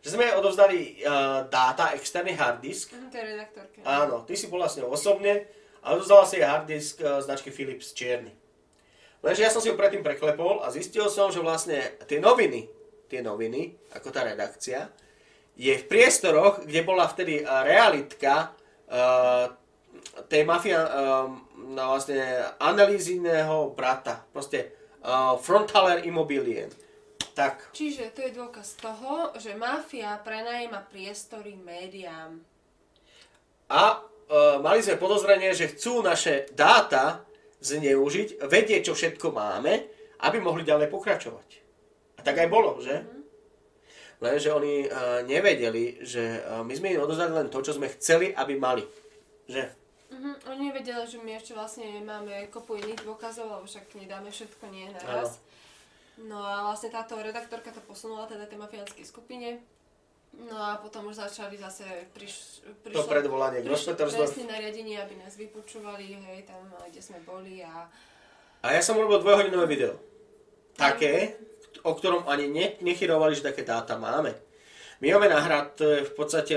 Že sme odovzdali dáta, externý hard disk. To je redaktorka. Áno, ty si bola s ňou osobne a odovzdala si jej hard disk značky Philips čierny. Lenže ja som si ho predtým preklepol a zistil som, že vlastne tie noviny, ako tá redakcia, je v priestoroch, kde bola vtedy realitka tej vlastne analýzijného brata. Proste Frontaler Immobilien. Tak. Čiže to je dôkaz toho, že mafia prenajíma priestory médiám. A mali sme podozrenie, že chcú naše dáta zneužiť, vedieť, čo všetko máme, aby mohli ďalej pokračovať. A tak aj bolo, že? Lenže oni nevedeli, že my sme im odozdali len to, čo sme chceli, aby mali. Že? Oni nevedeli, že my ešte vlastne máme kopu iných dôkazov, alebo však nedáme všetko nie naraz. No a vlastne táto redaktorka to posunula teda tej mafiánskej skupine. No a potom už začali zase to predvolanie k Grosspetersdorf. Presne nariadenie, aby nás vypočúvali, hej, tam, kde sme boli a ja som urobil 2-hodinové video. Také, o ktorom ani nechyrovali, že také dáta máme. My máme nahrať v podstate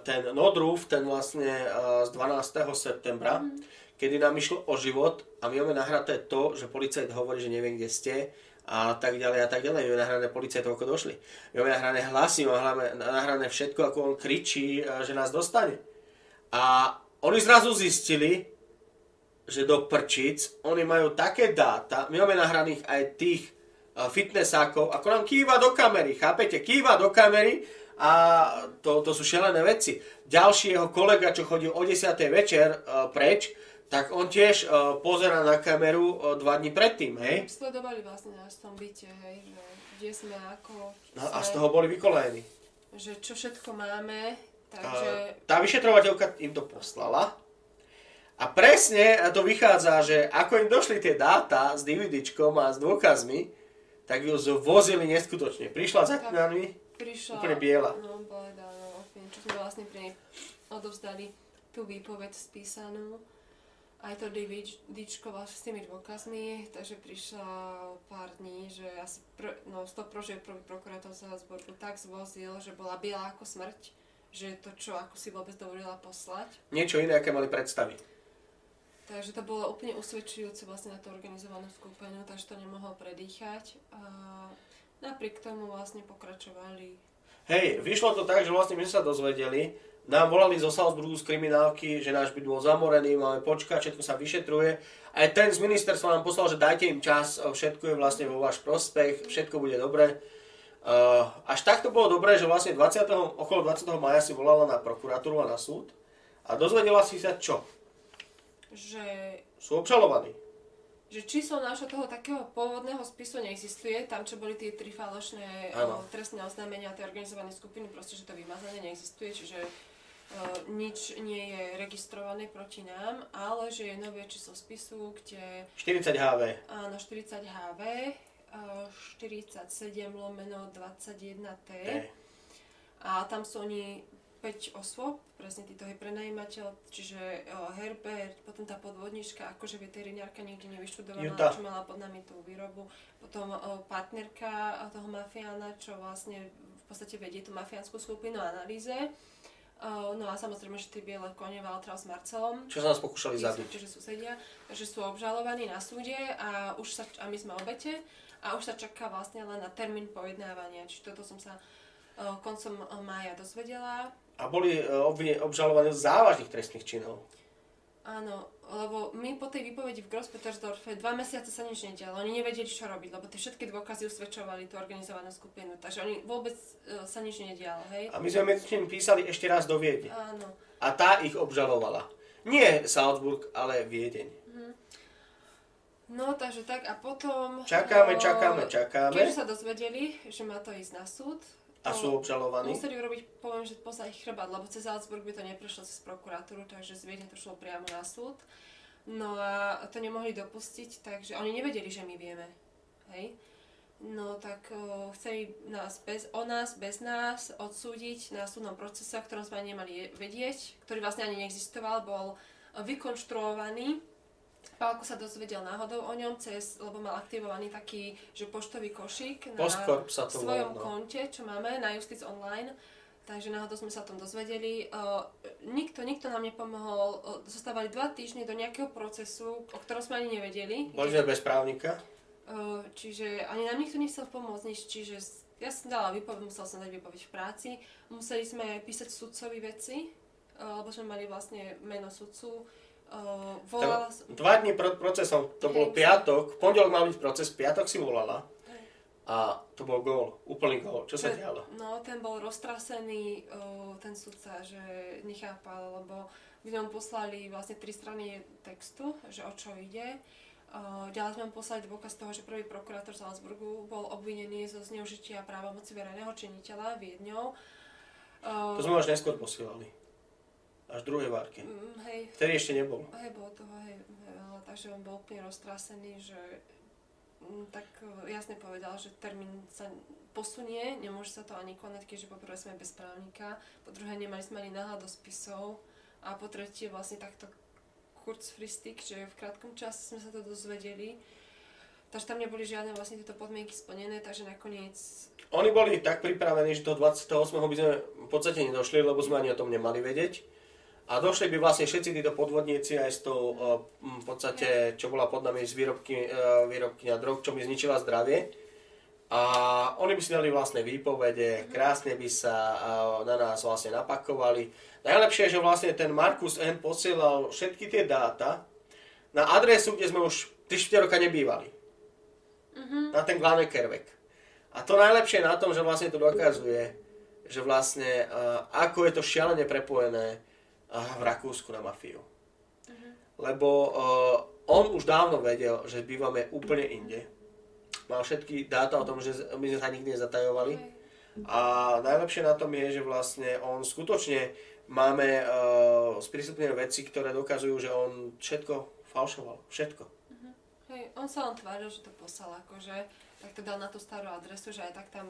ten Nodruf, ten vlastne z 12. septembra, kedy nám išlo o život a my máme nahraté to, že policajt hovorí, že neviem, kde ste a tak ďalej a tak ďalej. My máme nahrané policajtov, ako došli. My máme nahrané hlasy, my máme nahrané všetko, ako on kričí, že nás dostane. A oni zrazu zistili, že do prčíc, oni majú také dáta, my máme nahraných aj tých fitnessákov, ako nám kýva do kamery, chápete? Kýva do kamery a to sú šialené veci. Ďalší jeho kolega, čo chodil o 10. večer preč, tak on tiež pozerá na kameru 2 dní predtým, hej? Sledovali vlastne nás v tom byte, hej, že kde sme, ako... No, a z toho boli vykolejení. Že čo všetko máme, takže... Tá vyšetrovateľka im to poslala a presne to vychádza, že ako im došli tie dáta s DVDčkom a s dôkazmi, tak ju zvozili neskutočne. Prišla za nami úplne biela. No, bleda, no, čo sme vlastne pri nej odovzdali tú výpoveď spísanú. Aj to DVDčko vlastne s tými dôkazmi, takže prišla pár dní, že asi že prvý prokurátor Salzburgu tak zvozil, že bola biela ako smrť, že to čo, ako si vôbec dovolila poslať. Niečo iné, aké mali predstavy. Takže to bolo úplne usvedčujúce vlastne na tú organizovanú skupinu, takže to nemohol predýchať. A napriek tomu vlastne pokračovali. Hej, vyšlo to tak, že vlastne my sa dozvedeli, nám volali zo Salzburgu z kriminálky, že náš byt bol zamorený, máme počkať, všetko sa vyšetruje. Aj ten z ministerstva nám poslal, že dajte im čas, všetko je vlastne vo váš prospech, všetko bude dobre. Až tak to bolo dobré, že vlastne okolo 20. maja si volala na prokuratúru a na súd a dozvedela si sa čo? Že sú obžalovaní. Že číslo nášho toho takého pôvodného spisu neexistuje, tam čo boli tie 3 falošné trestné oznámenia tej organizovanej skupiny, proste, že to vymazané neexistuje, čiže nič nie je registrované proti nám, ale že je nové číslo spisu, kde... 40 HV. Áno, 40 HV, 47 lomeno 21T. A tam sú oni 5 osôb, presne títo je prenajímateľ, čiže Herbert, potom tá podvodnička, akože veterinárka niekde nevyštudovaná, čo mala pod nami tú výrobu, potom partnerka toho mafiána, čo vlastne v podstate vedie tú mafiánsku skupinu analýze. No a samozrejme, že tie biele kone Valtra s Marcelom. Čo sa nás pokúšali zabiť. Čiže susedia, že sú obžalovaní na súde a my sme obete a už sa čaká vlastne len na termín pojednávania. Čiže toto som sa koncom mája dozvedela. A boli obžalovaní z závažných trestných činov. Áno, lebo my po tej výpovedi v Grosspetersdorfe 2 mesiace sa nič nedialo. Oni nevedeli, čo robiť, lebo tie všetky dôkazy usvedčovali tú organizovanú skupinu. Takže oni vôbec sa nič nedialo, hej. A my sme medzi tým písali ešte raz do Viedne. Áno. A tá ich obžalovala. Nie Salzburg, ale Viedeň. No, takže tak a potom... Čakáme. Keď sa dozvedeli, že má to ísť na súd, a sú obžalovaní? Museli urobiť, poviem, že poza ich chrbát, lebo cez Salzburg by to neprešlo cez prokuratúru, takže z Viedne to šlo priamo na súd. No a to nemohli dopustiť, takže oni nevedeli, že my vieme. Hej? No tak chceli nás bez nás odsúdiť na súdnom procese, o ktorom sme ani nemali vedieť, ktorý vlastne ani neexistoval, bol vykonštruovaný. Pálko sa dozvedel náhodou o ňom, lebo mal aktivovaný taký, že poštový košík na svojom konte, čo máme na Justice Online. Takže náhodou sme sa o tom dozvedeli. Nikto nám nepomohol. Zostávali 2 týždne do nejakého procesu, o ktorom sme ani nevedeli. Boli sme bez právnika? Čiže ani nám nikto nechcel pomôcť nič. Čiže ja som dala výpoveď, musela som dať výpoveď v práci. Museli sme písať sudcovi veci, lebo sme mali vlastne meno sudcu. 2 dní pred procesom, to bol piatok, v pondelok mal byť proces, piatok si volala a to bol gól, úplný gól. Čo sa dialo? No, ten bol roztrasený, ten sudca, že nechápal, lebo my sme mu poslali vlastne 3 strany textu, že o čo ide. Ďalej sme mu poslali dôkaz toho, že prvý prokurátor Salzburgu bol obvinený zo zneužitia právomoci verejného činiteľa Viedňou. To sme až neskôr posielali. Až druhej várke. Hej. Vtedy ešte nebol. Hej, bolo toho, takže on bol úplne roztrasený, že tak jasne povedal, že termín sa posunie, nemôže sa to ani konať, keďže poprvé sme bez právnika, po druhé nemali sme ani náhľad do spisov a po tretie vlastne takto kurzfristig, že v krátkom čase sme sa to dozvedeli. Takže tam neboli žiadne vlastne tieto podmienky splnené, takže nakoniec... Oni boli tak pripravení, že do 28. by sme v podstate nedošli, lebo sme ani o tom nemali vedieť. A došli by vlastne všetci títo podvodníci aj s tou, v podstate, čo bola pod nami z výrobkyňa drog, čo mi zničila zdravie. A oni by si dali vlastné výpovede, krásne by sa na nás vlastne napakovali. Najlepšie je, že vlastne ten Markus N. posielal všetky tie dáta na adresu, kde sme už 3-4 roka nebývali. Na ten Glaneckerweg. A to najlepšie na tom, že vlastne to dokazuje, že vlastne ako je to šialene prepojené v Rakúsku na mafiu. Lebo on už dávno vedel, že bývame úplne inde. Mal všetky dáta o tom, že my sme sa nikdy nezatajovali. A najlepšie na tom je, že vlastne on skutočne máme sprístupnené veci, ktoré dokazujú, že on všetko falšoval. Všetko. Hej, on sa len tváril, že to poslal akože, tak to dal na tú starú adresu, že aj tak tam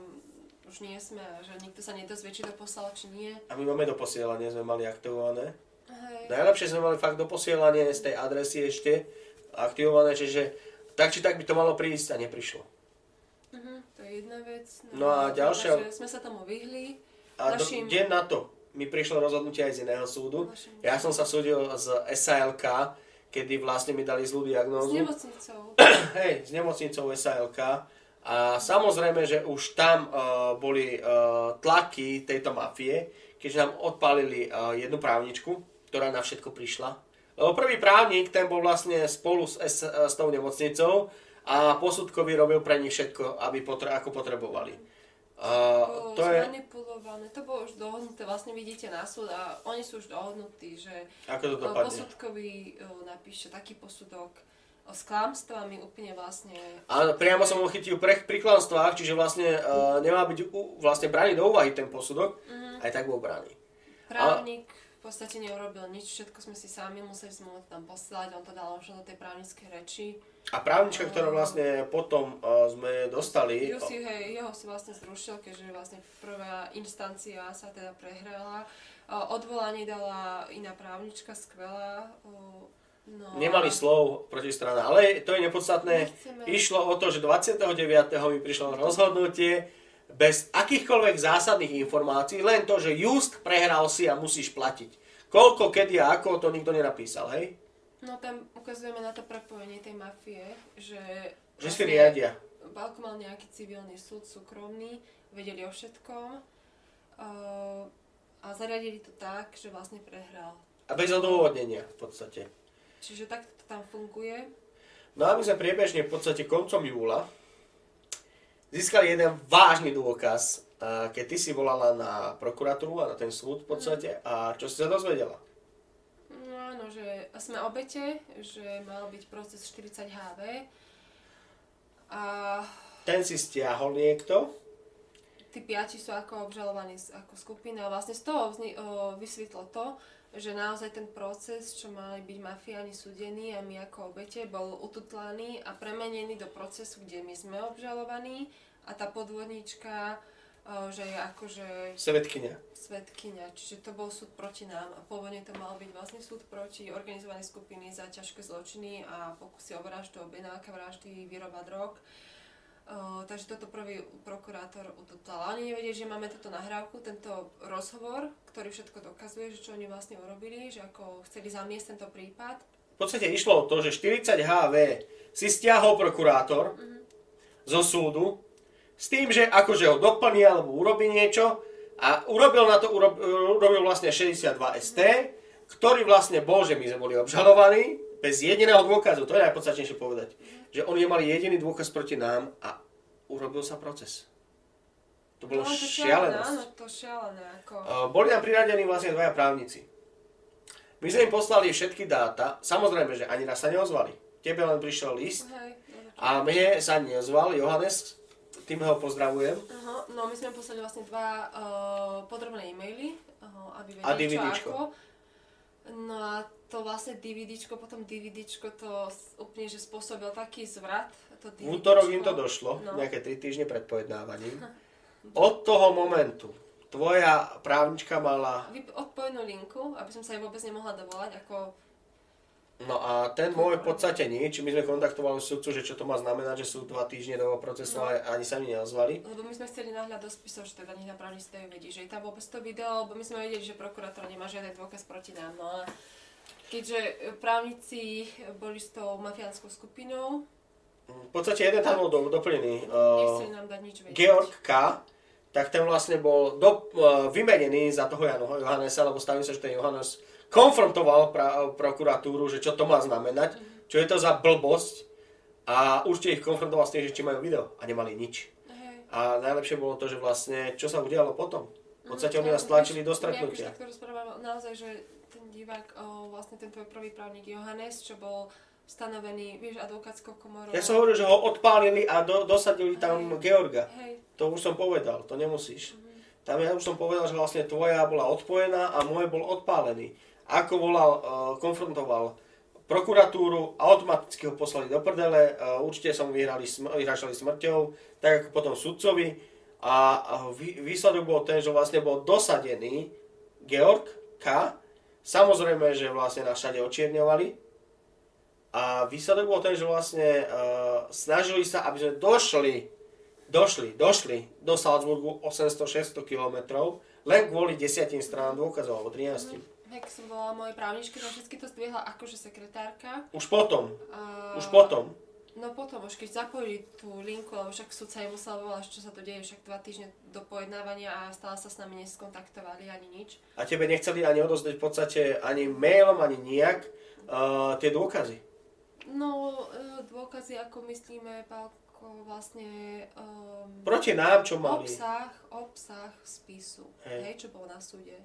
už nie sme, že nikto sa nedozvie, či to poslal, či nie. A my máme doposielanie, sme mali aktivované. Hej. Najlepšie sme mali fakt doposielanie z tej adresy ešte aktivované, čiže tak či tak by to malo prísť a neprišlo. To je jedna vec. No a ďalšia... Sme sa tomu vyhli. A deň na to mi prišlo rozhodnutie aj z iného súdu. Ja som sa súdil z SALK, kedy vlastne mi dali zlú diagnózu. S nemocnicou. Hej, s nemocnicou SALK. A samozrejme, že už tam boli tlaky tejto mafie, keďže nám odpálili jednu právničku, ktorá na všetko prišla. Lebo prvý právnik, ten bol vlastne spolu s tou nemocnicou a posudkový robil pre nich všetko, ako potrebovali. To je manipulované, to bolo už dohodnuté, vlastne vidíte na súd a oni sú už dohodnutí, že ako to dopadne? Posudkový napíše taký posudok s klamstvami úplne vlastne... Áno, priamo som ho chytil pri klamstvách, čiže vlastne nemá byť vlastne braný do úvahy ten posudok, aj tak bol braný. Právnik podstate neurobil nič, všetko sme si sami museli sme mu tam poslať, on to dal už do tej právnickej reči. A právnička, ktorá vlastne potom sme dostali... Jeho si vlastne zrušil, keďže vlastne prvá instancia sa teda prehrala. Odvolanie dala iná právnička, skvelá. No, Nemali slov protistrana, ale to je nepodstatné. Išlo o to, že 29. mi prišlo rozhodnutie bez akýchkoľvek zásadných informácií, len to, že just prehral si a musíš platiť. Koľko, kedy a ako, to nikto nenapísal, hej? No tam ukazujeme na to prepojenie tej mafie, že si riadia. Balko mal nejaký civilný súd, súkromný, vedeli o všetkom a zariadili to tak, že vlastne prehral. A bez odôvodnenia v podstate. Čiže takto to tam funguje. No a my sme priebežne v podstate koncom júla získali jeden vážny dôkaz, keď ty si volala na prokuratúru a na ten súd v podstate. A čo si sa dozvedela? No áno, že sme obete, že mal byť proces 40 HV. A ten si stiahol niekto? Tí 5 sú ako obžalovaní ako skupina. A vlastne z toho vysvetlo to, že naozaj ten proces, čo mali byť mafiáni súdení a my ako obete, bol ututlaný a premenený do procesu, kde my sme obžalovaní a tá podvodníčka, že je akože... Svedkyňa. Čiže to bol súd proti nám a pôvodne to mal byť vlastne súd proti organizovanej skupiny za ťažké zločiny a pokusy o vraždu, objednávka vraždy, výroba drog. Takže toto prvý prokurátor ututlal. Oni nevedeli, že máme túto nahrávku, tento rozhovor, ktorý všetko dokazuje, že čo oni vlastne urobili, že ako chceli zamiesť tento prípad. V podstate išlo o to, že 40 HV si stiahol prokurátor zo súdu s tým, že akože ho doplní alebo urobí niečo a urobil vlastne 62 ST, ktorý vlastne bol, že my sme boli obžalovaní bez jediného dôkazu. To je najpodstatnejšie povedať. Že oni nemali jediný dôkaz proti nám a urobil sa proces. To bolo šialenosť. Áno, to šialené. Boli nám priradení vlastne dvaja právnici. My sme im poslali všetky dáta. Samozrejme, že ani raz sa neozvali. Tebe len prišiel list a mne sa neozval Johannes. Tým ho pozdravujem. No my sme poslali vlastne dva podrobné e-maily, aby vedeli čo ako. No a to vlastne DVDčko to úplne, že spôsobil taký zvrat. V útorok im to došlo, nejaké 3 týždne pred pojednávaním. Od toho momentu tvoja právnička mala... Odpojenú linku, aby som sa jej vôbec nemohla dovolať, ako... No a ten môj v podstate nič. My sme kontaktovali sudcu, že čo to má znamenať, že sú 2 týždne do procesu a ani sa mi neozvali. Lebo my sme chceli náhľad do spisov, že teda nech na právnici dajú vedieť, že je tam vôbec to video, lebo my sme vedeli, že prokurátor nemá žiaden dôkaz proti nám. No a keďže právnici boli s tou mafiánskou skupinou... V podstate jeden tam bol doplnený. Nechceli nám dať nič vedieť. Georg K., tak ten vlastne bol vymenený za toho Johannesa, lebo stavím sa, že ten Johannes konfrontoval prokuratúru, že čo to má znamenať, čo je to za blbosť a určite ich konfrontoval s tým, že či majú video a nemali nič. A najlepšie bolo to, že vlastne, čo sa udialo potom. V podstate oni nás tlačili do stretnutia. Takto rozprávam naozaj, že ten divák, vlastne ten tvoj prvý právnik Johannes, čo bol stanovený, vieš, advokátskou komorou. Ja som hovoril, že ho odpálili a dosadili tam Georga. To už som povedal, to nemusíš. Tam ja už som povedal, že vlastne tvoja bola odpojená a môj bol odpálený. Ako konfrontoval prokuratúru, automaticky ho poslali do prdele, určite sa mu vyhrážali smrťou, tak ako potom sudcovi. A výsledok bol ten, že vlastne bol dosadený Georg K. Samozrejme, že vlastne nás všade očierňovali. A výsledok bol ten, že vlastne snažili sa, aby sme došli do Salzburgu 800-600 km, len kvôli 10 stranám dôkazov, alebo 13. Tak som bola mojej právničke, na všetky to zdvihla akože sekretárka. Už potom. No potom, už keď zapojili tú linku, lebo však sudca jej musel volať, čo sa to deje, však 2 týždne do pojednávania a stále sa s nami neskontaktovali ani nič. A tebe nechceli ani odozdať v podstate ani mailom, ani nijak tie dôkazy? No, dôkazy, ako myslíme, Pálko, vlastne... Proti nám, čo mali? Obsah spisu, čo bol na súde.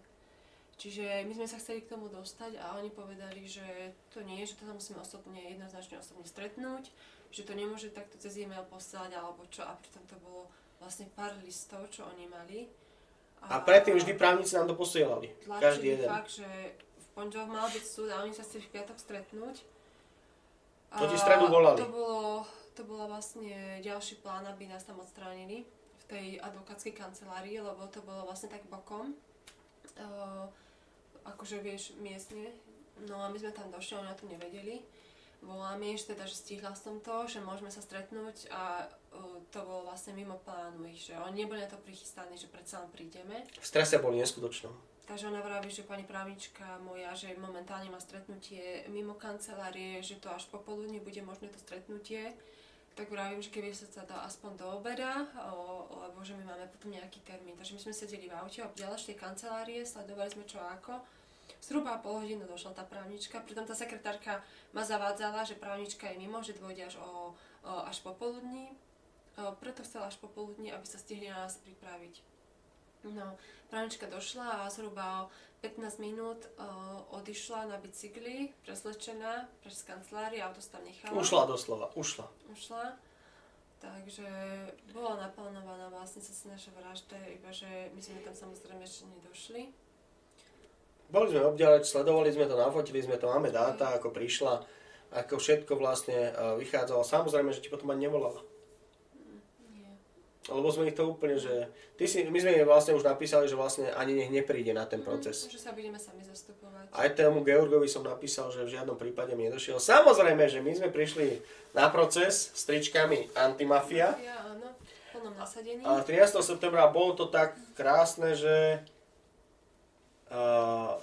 Čiže my sme sa chceli k tomu dostať a oni povedali, že to nie je, že to sa musíme jednoznačne osobne stretnúť, že to nemôže takto cez e-mail poslať alebo čo, a pritom to bolo vlastne pár listov, čo oni mali. A predtým vždy právnici nám to posielali. Každý jeden. Fakt, že v pondelok mal byť súd a oni sa chceli v piatok stretnúť. To ti stredu volali. To bolo vlastne ďalší plán, aby nás tam odstránili v tej advokátskej kancelárii, lebo to bolo vlastne tak bokom. Akože vieš, miestne. No a my sme tam došli, oni o tom nevedeli. Volám že teda, že stihla som to, že môžeme sa stretnúť a to bolo vlastne mimo plánu ich, že oni neboli na to prichystaní, že predsa len prídeme. V strese boli neskutočnom. Takže ona vraví, že pani právnička moja, že momentálne má stretnutie mimo kancelárie, že to až popoludní bude možné to stretnutie. Tak vravím, že keby sa dá aspoň do obeda, lebo že my máme potom nejaký termín. Takže my sme sedeli v aute, obdiaľ tej kancelárie, sledovali sme čo ako. Zhruba pol hodinu došla tá právnička, pritom tá sekretárka ma zavádzala, že právnička je mimo, že dôjde až popoludní. Preto chcela až popoludní, aby sa stihli na nás pripraviť. No, právnička došla a zhruba 15 minút odišla na bicykli, preslečená, preč z kancelárie, auto tam nechala. Ušla doslova, ušla. Takže bola naplánovaná vlastne sa naša vražda, iba že my sme tam samozrejme ešte nedošli. Boli sme obďaleč, sledovali sme to, nafotili sme to, máme dáta, ako prišla, ako všetko vlastne vychádzalo. Samozrejme, že ti potom ani nevolala. Nie. Lebo sme ich to úplne, že... my sme im vlastne už napísali, že vlastne ani nech nepríde na ten proces. Že sa budeme sami zastupovať. Aj tomu Georgovi som napísal, že v žiadnom prípade mi nedošiel. Samozrejme, že my sme prišli na proces s tričkami Antimafia. Ja, áno, v plnom nasadení. A 13. septembra bolo to tak krásne, že...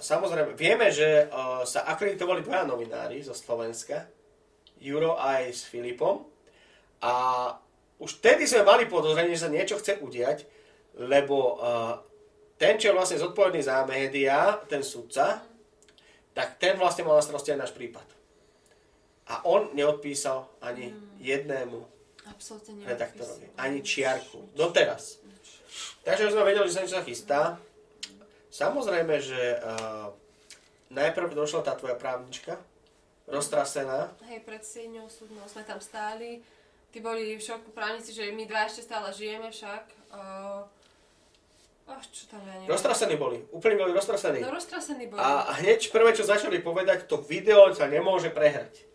samozrejme, vieme, že sa akreditovali dvaja novinári zo Slovenska, Juro aj s Filipom, a už vtedy sme mali podozrenie, že sa niečo chce udiať, lebo ten, čo je vlastne zodpovedný za médiá, ten sudca, tak ten vlastne mal na starosti aj náš prípad. A on neodpísal ani jednému redaktorovi, ani čiarku, doteraz. Takže sme vedeli, že sa niečo chystá. Samozrejme, že najprv došla tá tvoja právnička, roztrasená. Hej, pred síňou súdnou sme tam stáli. Tí boli v šoku právnici, že my dva ešte stále žijeme však. Čo tam ja neviem. Roztrasení boli, úplne boli roztrasení. No roztrasení boli. A hneď prvé, čo začali povedať, to video sa nemôže prehrať.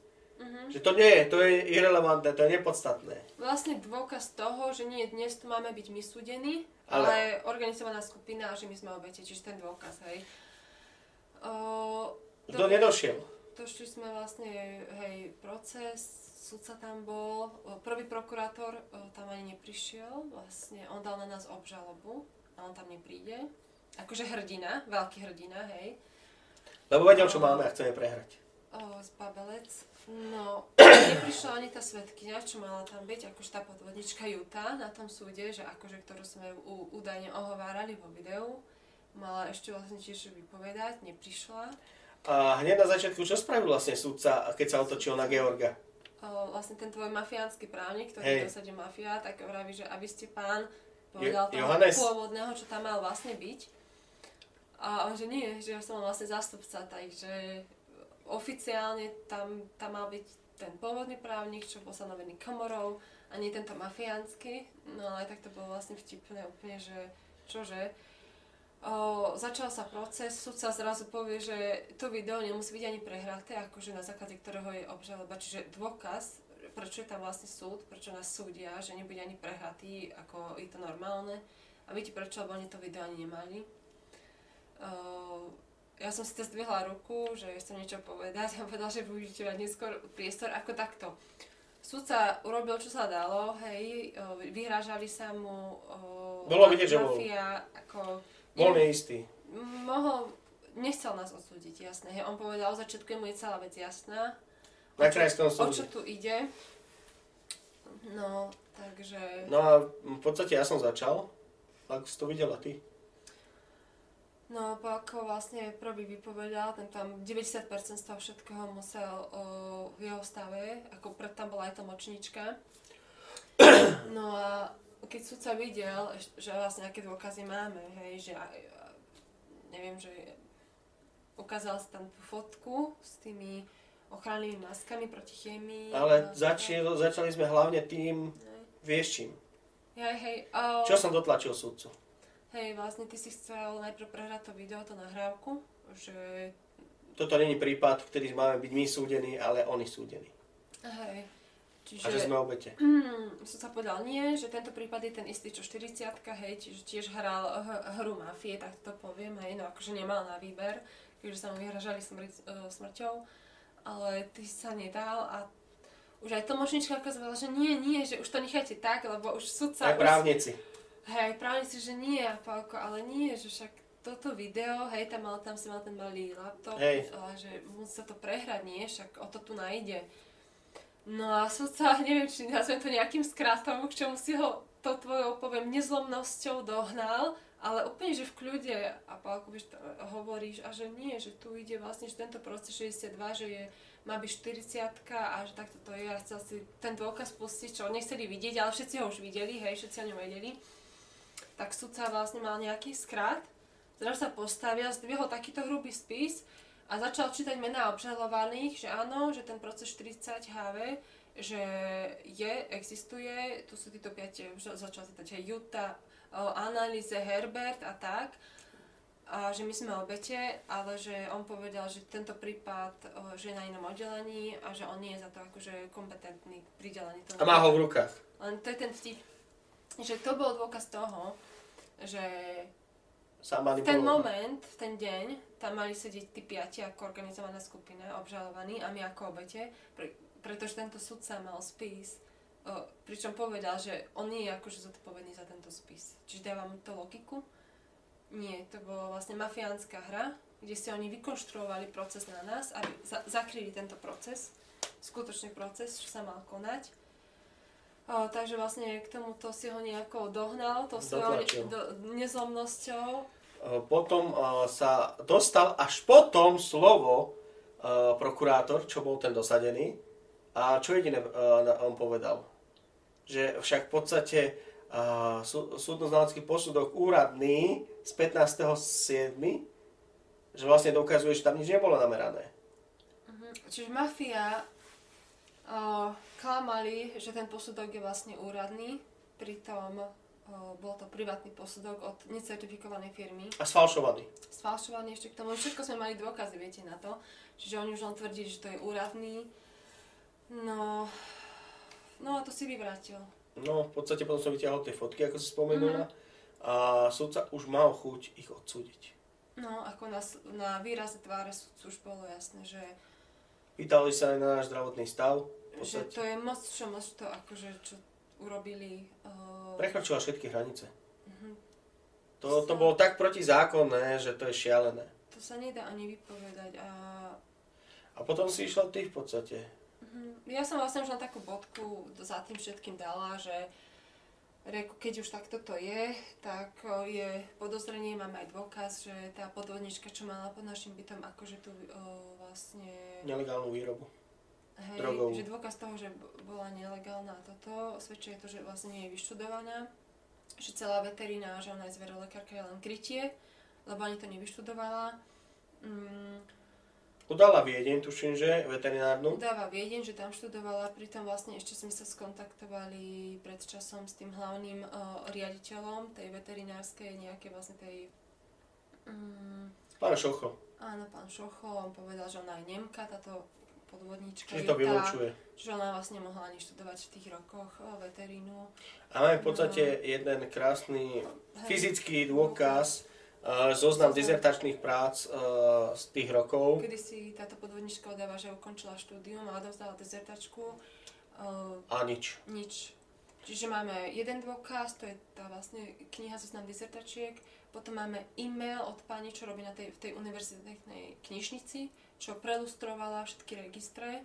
Že to nie je, to je irelevantné, to je nepodstatné. Vlastne dôkaz toho, že nie dnes tu máme byť my súdení, ale organizovaná skupina a že my sme obete, čiže ten dôkaz, hej. Kto nedošiel? Došli sme vlastne, hej, proces, sudca tam bol, prvý prokurátor tam ani neprišiel, vlastne on dal na nás obžalobu a on tam nepríde. Akože hrdina, veľký hrdina, hej. Lebo vedel, čo máme a chceme prehrať. Zbabelec. No, neprišla ani tá svedkyňa, čo mala tam byť, akože tá podvodnička Juta na tom súde, že akože, ktorú sme údajne ohovárali vo videu, mala ešte vlastne tiež vypovedať, neprišla. A hneď na začiatku, čo spravil vlastne sudca, keď sa otočil na Georga? Vlastne ten tvoj mafiánsky právnik, ktorý dosadil mafia, tak vraví, že aby ste pán povedal toho pôvodného, čo tam mal vlastne byť. A on, že nie, že ja som mal vlastne zástupca, takže oficiálne tam mal byť ten pôvodný právnik, čo bol stanovený komorou, a nie tento mafiánsky. No ale tak to bolo vlastne vtipné úplne, že čože. Začal sa proces, sudca zrazu povie, že to video nemusí byť ani prehraté, akože na základe ktorého je obžaloba, čiže dôkaz, prečo je tam vlastne súd, prečo nás súdia, že nebude ani prehratý, ako je to normálne. A viete prečo, lebo oni to video ani nemali. Ja som si to zdvihla ruku, že chcem niečo povedať a povedal, že budete mať neskôr priestor ako takto. Sudca urobil, čo sa dalo, hej, vyhrážali sa mu, bolo vidieť, že mafia, ako... Bol neistý. Nechcel nás odsúdiť, jasné, hej, on povedal, od začiatku mu je celá vec jasná. Na krajskom súde. O čo tu ide. No, takže... No a v podstate ja som začal, ako si to videla ty. No, ako vlastne prvý vypovedal, ten tam 90% z toho všetkého musel v jeho stave, ako pred tam bola aj tlmočníčka. No a keď sudca videl, že vlastne aké dôkazy máme, hej, že neviem, že ukázal si tam tú fotku s tými ochrannými maskami proti chémii. Ale začali sme hlavne tým, vieš čím. Hej, čo som dotlačil sudcu? hej, vlastne ty si chcel najprv prehrať to video, tú nahrávku, že... Toto není prípad, ktorý máme byť my súdení, ale oni súdení. Hej. Čiže... A že sme obete. Som sa povedal nie, že tento prípad je ten istý, čo 40-ka, hej, čiže tiež hral hru mafie, tak to poviem, hej, no akože nemal na výber, keďže sa mu vyhražali smrťou, ale ty sa nedal a už aj tlmočníčka kazovala, že nie, že už to nechajte tak, lebo už sudca... Aj právnici. Hej, právnici, že nie, Pálko, ale nie, že však toto video, hej, tam si mal ten malý laptop, ale že musí sa to prehrať, nie, však o to tu najde. No a sudca, neviem, či nazvem to nejakým skrátom, k čomu si ho to tvojou, poviem, nezlomnosťou dohnal, ale úplne, že v kľude a Pálko, vieš, hovoríš, a že nie, že tu ide vlastne, že tento proces 62, že má byť 40-ka a že takto to je a chcel si ten dôkaz pustiť, čo nechceli vidieť, ale všetci ho už videli, hej, všetci o ňom vedeli. Tak sudca vlastne mal nejaký skrát, zrazu sa postavil, zdvihol takýto hrubý spis a začal čítať mená obžalovaných, že áno, že ten proces 40 HV, že existuje, tu sú títo 5, začal čítať aj Juta, Analýze, Herbert a tak, a že my sme obete, ale že on povedal, že tento prípad, že je na inom oddelení a že on nie je za to akože kompetentný pridelený tomu. A má ho v rukách. Len to je ten vtip, že to bol dôkaz toho, že v ten moment, v ten deň, tam mali sedieť tí 5 ako organizovaná skupina, obžalovaní a my ako obete, pretože tento sudca mal spis, pričom povedal, že on nie je akože zodpovedný za tento spis. Čiže dávam to logiku? Nie, to bola vlastne mafiánska hra, kde si oni vykonštruovali proces na nás, aby zakryli tento proces, skutočný proces, čo sa mal konať. Takže vlastne k tomuto si ho nejako dohnal, to svojou nezlomnosťou. Potom sa dostal až potom slovo prokurátor, čo bol ten dosadený. A čo jediné on povedal? Že však v podstate súdno-znalecký posudok úradný z 15.7., že vlastne dokazuje, že tam nič nebolo namerané. Čiže mafia klamali, že ten posudok je vlastne úradný, pritom bol to privátny posudok od necertifikovanej firmy. A sfalšovaný. Sfalšovaný ešte k tomu. Všetko sme mali dôkazy, viete, na to. Čiže oni už len tvrdili, že to je úradný. No a to si vyvrátil. No, v podstate potom som vytiahol tie fotky, ako si spomenula. A sudca už mal chuť ich odsúdiť. No, ako na výraze tváre sudcu už bolo jasné, že... Pýtali sa aj na náš zdravotný stav. Že to je moc to akože, čo urobili... Prekročila všetky hranice. To bolo tak protizákonné, že to je šialené. To sa nedá ani vypovedať A potom si išla ty v podstate. Ja som vlastne už na takú bodku za tým všetkým dala, že keď už takto to je, tak je podozrenie, máme aj dôkaz, že tá podvodnička, čo mala pod našim bytom, akože tu vlastne... Nelegálnu výrobu. Hej, drogovú. Že dôkaz toho, že bola nelegálna a toto, svedčí to, že vlastne nie je vyštudovaná, že celá veterína, že ona je zverolekárka, je len krytie, lebo ani to nevyštudovala. Udala Viedeň, tuším, že veterinárnu. Udáva Viedeň, že tam študovala, pritom vlastne ešte sme sa skontaktovali pred časom s tým hlavným riaditeľom tej veterinárskej, nejakej vlastne tej... Pán Šocho. Áno, pán Šocho, on povedal, že ona je Nemka, táto podvodnička. Čiže to vylučuje. Že ona vlastne mohla ani študovať v tých rokoch veterínu. A máme v podstate jeden krásny fyzický dôkaz, zoznam dizertačných prác z tých rokov. Kedy si táto podvodnička udáva, že ukončila štúdium a odovzdala dizertačku. A nič. Nič. Čiže máme jeden dôkaz, to je tá vlastne kniha zoznam dizertačiek. Potom máme e-mail od pani, čo robí v tej univerzitnej knižnici, čo prelustrovala všetky registre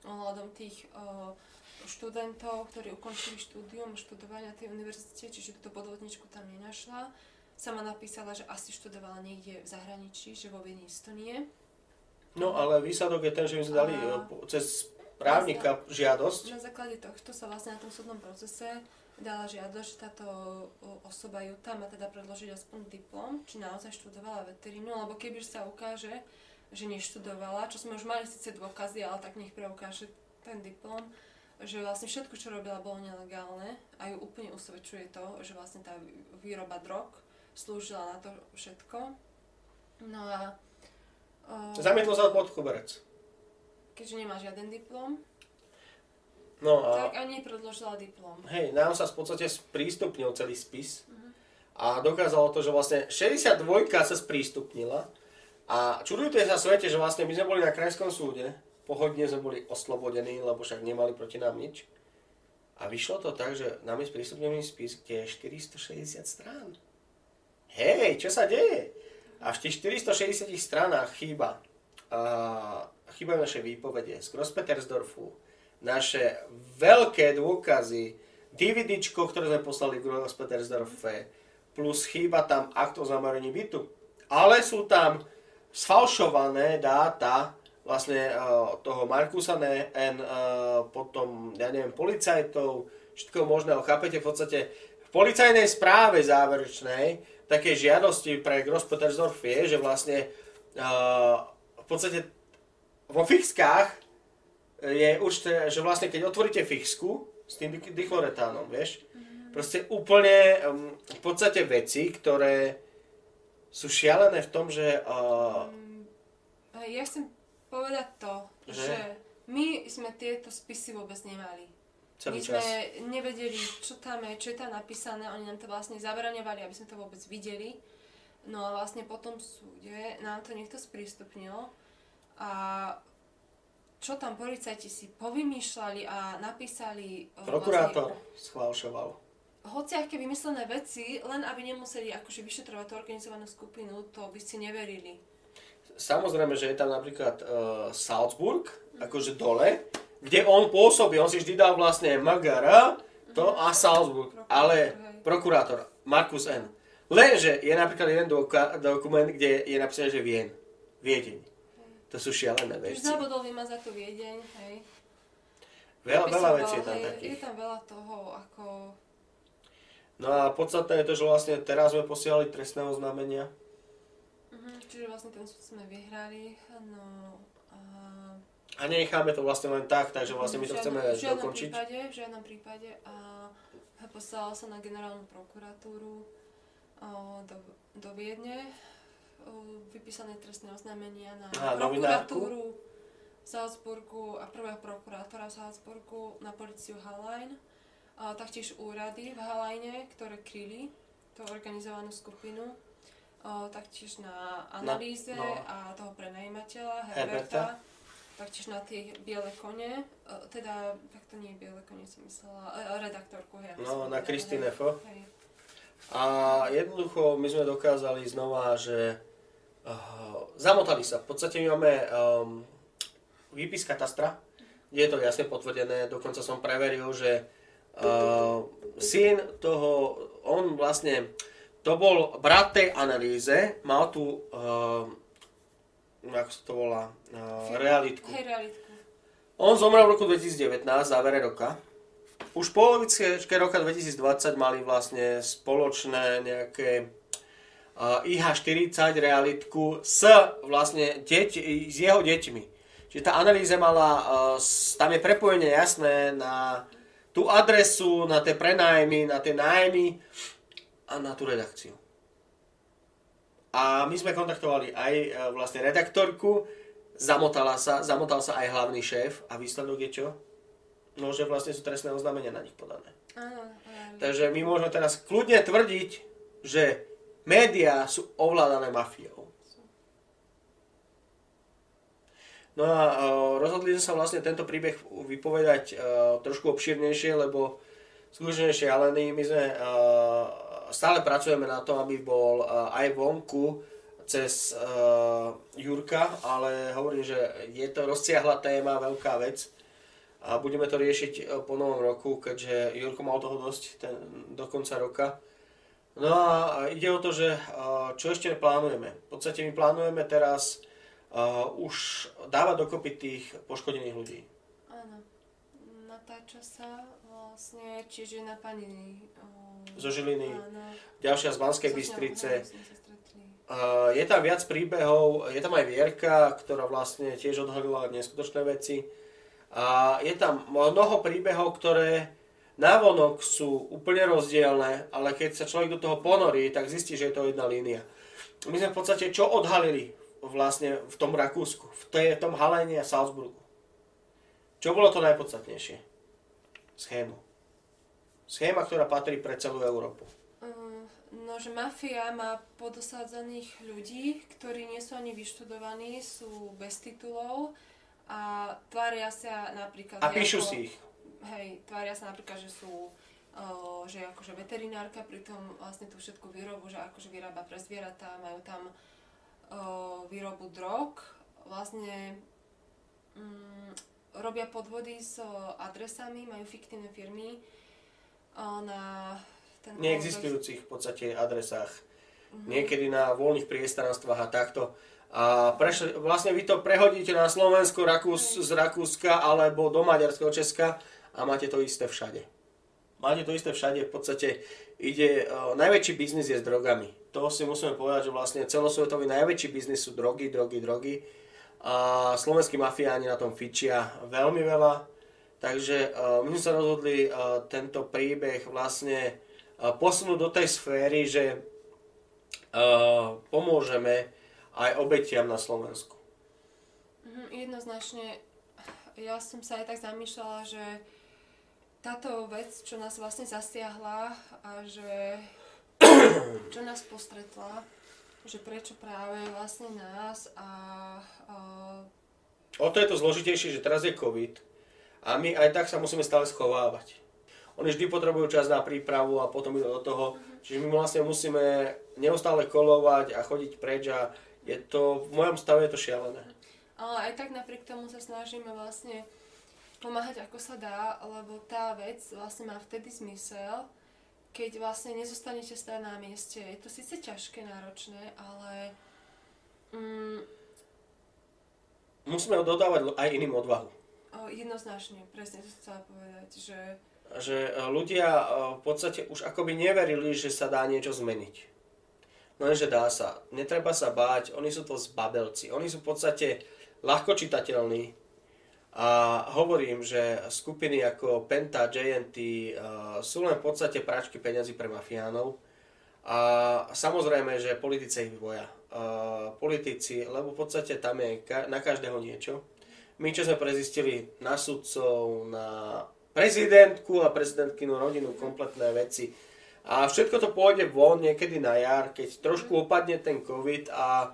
ohľadom tých študentov, ktorí ukončili štúdium, študovania na tej univerzite, čiže túto podvodničku tam nenašla. Sama napísala, že asi študovala niekde v zahraničí, že vo Viedni to nie. No ale výsledok je ten, že my sme dali cez právnika žiadosť. Na základe tohto sa vlastne na tom súdnom procese dala žiadosť, že táto osoba Juta má teda predložiť aspoň diplom, či naozaj študovala veterínu, lebo keby sa ukáže, že neštudovala, čo sme už mali síce dôkazy, ale tak nech preukáže ten diplom, že vlastne všetko, čo robila, bolo nelegálne a ju úplne usvedčuje to, že vlastne tá výroba drog slúžila na to všetko. No a Zamietlo sa pod koberec. keďže nemá žiaden diplom, No a tak ani predložila diplom. hej, nám sa v podstate sprístupnil celý spis a dokázalo to, že vlastne 62 sa sprístupnila a čudujte sa svete, že vlastne my sme boli na krajskom súde, pohodne sme boli oslobodení, lebo však nemali proti nám nič. A vyšlo to tak, že nám je sprístupnený spis, kde je 460 strán. Hej, čo sa deje? A v tých 460 stranách chýbajú naše výpovede z Grosspetersdorfu, naše veľké dôkazy, DVDčko, ktoré sme poslali v Grosspetersdorfe, plus chýba tam akt o zamarení bytu. Ale sú tam sfalšované dáta vlastne toho Markusa N, potom, ja neviem, policajtov, všetko možného. Chápete, v podstate v policajnej správe záverečnej také žiadosti pre Grosspetersdorf je, že vlastne v podstate vo fixkách je určite, že vlastne keď otvoríte fixku s tým dichloretánom, vieš, proste úplne v podstate veci, ktoré sú šialené v tom, že... Ja chcem povedať to, že my sme tieto spisy vôbec nemali. Celý My čas. sme nevedeli, čo je tam napísané, oni nám to vlastne zabraňovali, aby sme to vôbec videli. No a vlastne po tom súde nám to niekto sprístupnil a čo tam policajti si povymýšľali a napísali... Prokurátor schválšoval. Hociaké vymyslené veci, len aby nemuseli akože vyšetrovať tú organizovanú skupinu, to by si neverili. Samozrejme, že je tam napríklad Salzburg, akože dole, kde on pôsobí, on si vždy dal vlastne MGR to a Salzburg, ale prokurátor Markus N. Lenže je napríklad jeden dokument, kde je napísané, že Viedeň. To sú šialené veci. Už zabudol vymazať tú Viedeň, hej. Veľa vecí je tam takých. Je tam veľa toho, ako... No a podstatné je to, že vlastne teraz sme posielali trestné oznámenia. Čiže vlastne ten súd sme vyhrali, no a... A nenecháme to vlastne len tak, takže vlastne my to chceme dokončiť. V žiadnom prípade a poslalo sa na generálnu prokuratúru do Viedne, vypísané trestné oznámenia na prokuratúru v Salzburgu a prvého prokurátora v Salzburgu, na políciu Hallein, taktiež úrady v Halleine, ktoré kryli tú organizovanú skupinu, taktiež na analýze a toho prenajímateľa Herberta, taktiež na tie biele kone, teda, tak to nie je biele kone, som myslela, redaktorku. No, na Kristine F. A jednoducho my sme dokázali znova, že zamotali sa. V podstate my máme výpis katastra, kde je to jasne potvrdené, dokonca som preveril, že syn toho, on vlastne, to bol brat tej analýze, mal tu, ako sa to volá, realitku. Hej, realitku. On zomrel v roku 2019, v závere roka. Už v polovičke roka 2020 mali vlastne spoločné nejaké IH40 realitku s vlastne s jeho deťmi. Čiže tá analýza mala, tam je prepojenie jasné na tú adresu, na tie prenájmy, na tie nájmy a na tú redakciu. A my sme kontaktovali aj vlastne redaktorku, zamotal sa aj hlavný šéf a výsledok je čo? No, že vlastne sú trestné oznámenia na nich podané. Takže my môžeme teraz kľudne tvrdiť, že médiá sú ovládané mafiou. No a rozhodli sme sa vlastne tento príbeh vypovedať trošku obširnejšie, lebo skutočne šialený. My sme stále pracujeme na tom, aby bol aj vonku cez Jurka, ale hovorím, že je to rozsiahla téma, veľká vec a budeme to riešiť po novom roku, keďže Jurko mal toho dosť do konca roka. No a ide o to, že čo ešte plánujeme. V podstate my plánujeme teraz už dávať dokopy tých poškodených ľudí. Áno. Natáča sa vlastne, čiže na pani... Zo Žiliny, áno. Ďalšia z Banskej Bystrice. Je tam viac príbehov, je tam aj Vierka, ktorá vlastne tiež odhalila neskutočné veci. A je tam mnoho príbehov, ktoré Návonok sú úplne rozdielne, ale keď sa človek do toho ponorí, tak zistí, že je to jedna línia. My sme v podstate čo odhalili vlastne v tom Rakúsku, v tom Halene a Salzburgu? Čo bolo to najpodstatnejšie? Schému. Schéma, ktorá patrí pre celú Európu. No, že mafia má podosádzaných ľudí, ktorí nie sú ani vyštudovaní, sú bez titulov a tvária sa napríklad... A píšu si ich. Hej, tvária sa napríklad, že sú že akože veterinárka, pritom vlastne tú všetku výrobu, že akože vyrába pre zvieratá, majú tam výrobu drog, vlastne robia podvody s adresami, majú fiktívne firmy na ten neexistujúcich v podstate adresách. Niekedy na voľných priestranstvách a takto. A vlastne vy to prehodíte na Slovensko, z Rakúska alebo do Maďarského, Česka a máte to isté všade. Máte to isté všade, v podstate ide, najväčší biznis je s drogami. To si musíme povedať, že vlastne celosvetový najväčší biznis sú drogy. A slovenskí mafiáni na tom fičia veľmi veľa. Takže my sme sa rozhodli tento príbeh vlastne posunúť do tej sféry, že pomôžeme aj obetiam na Slovensku. Jednoznačne, ja som sa aj tak zamýšľala, že táto vec, čo nás vlastne zasiahla a že čo nás postretla, že prečo práve vlastne nás O to je to zložitejšie, že teraz je COVID a my aj tak sa musíme stále schovávať. Oni vždy potrebujú čas na prípravu a potom idú do toho. Čiže my vlastne musíme neustále kolovať a chodiť preč a v mojom stave je to šialené. Ale aj tak napriek tomu sa snažíme vlastne pomáhať ako sa dá, lebo tá vec vlastne má vtedy zmysel, keď vlastne nezostanete stáť na mieste. Je to síce ťažké, náročné, ale musíme dodávať aj iným odvahu. Jednoznačne, presne to chcela povedať, že ľudia v podstate už akoby neverili, že sa dá niečo zmeniť. No že dá sa. Netreba sa báť, oni sú to zbabelci. Oni sú v podstate ľahko čitateľní. A hovorím, že skupiny ako Penta, JNT sú len v podstate práčky peňazí pre mafiánov. A samozrejme, že politici ich boja. Politici, lebo v podstate tam je na každého niečo. My, čo sme prezistili na sudcov, na prezidentku a prezidentkinu rodinu, kompletné veci. A všetko to pôjde von niekedy na jar, keď trošku opadne ten COVID a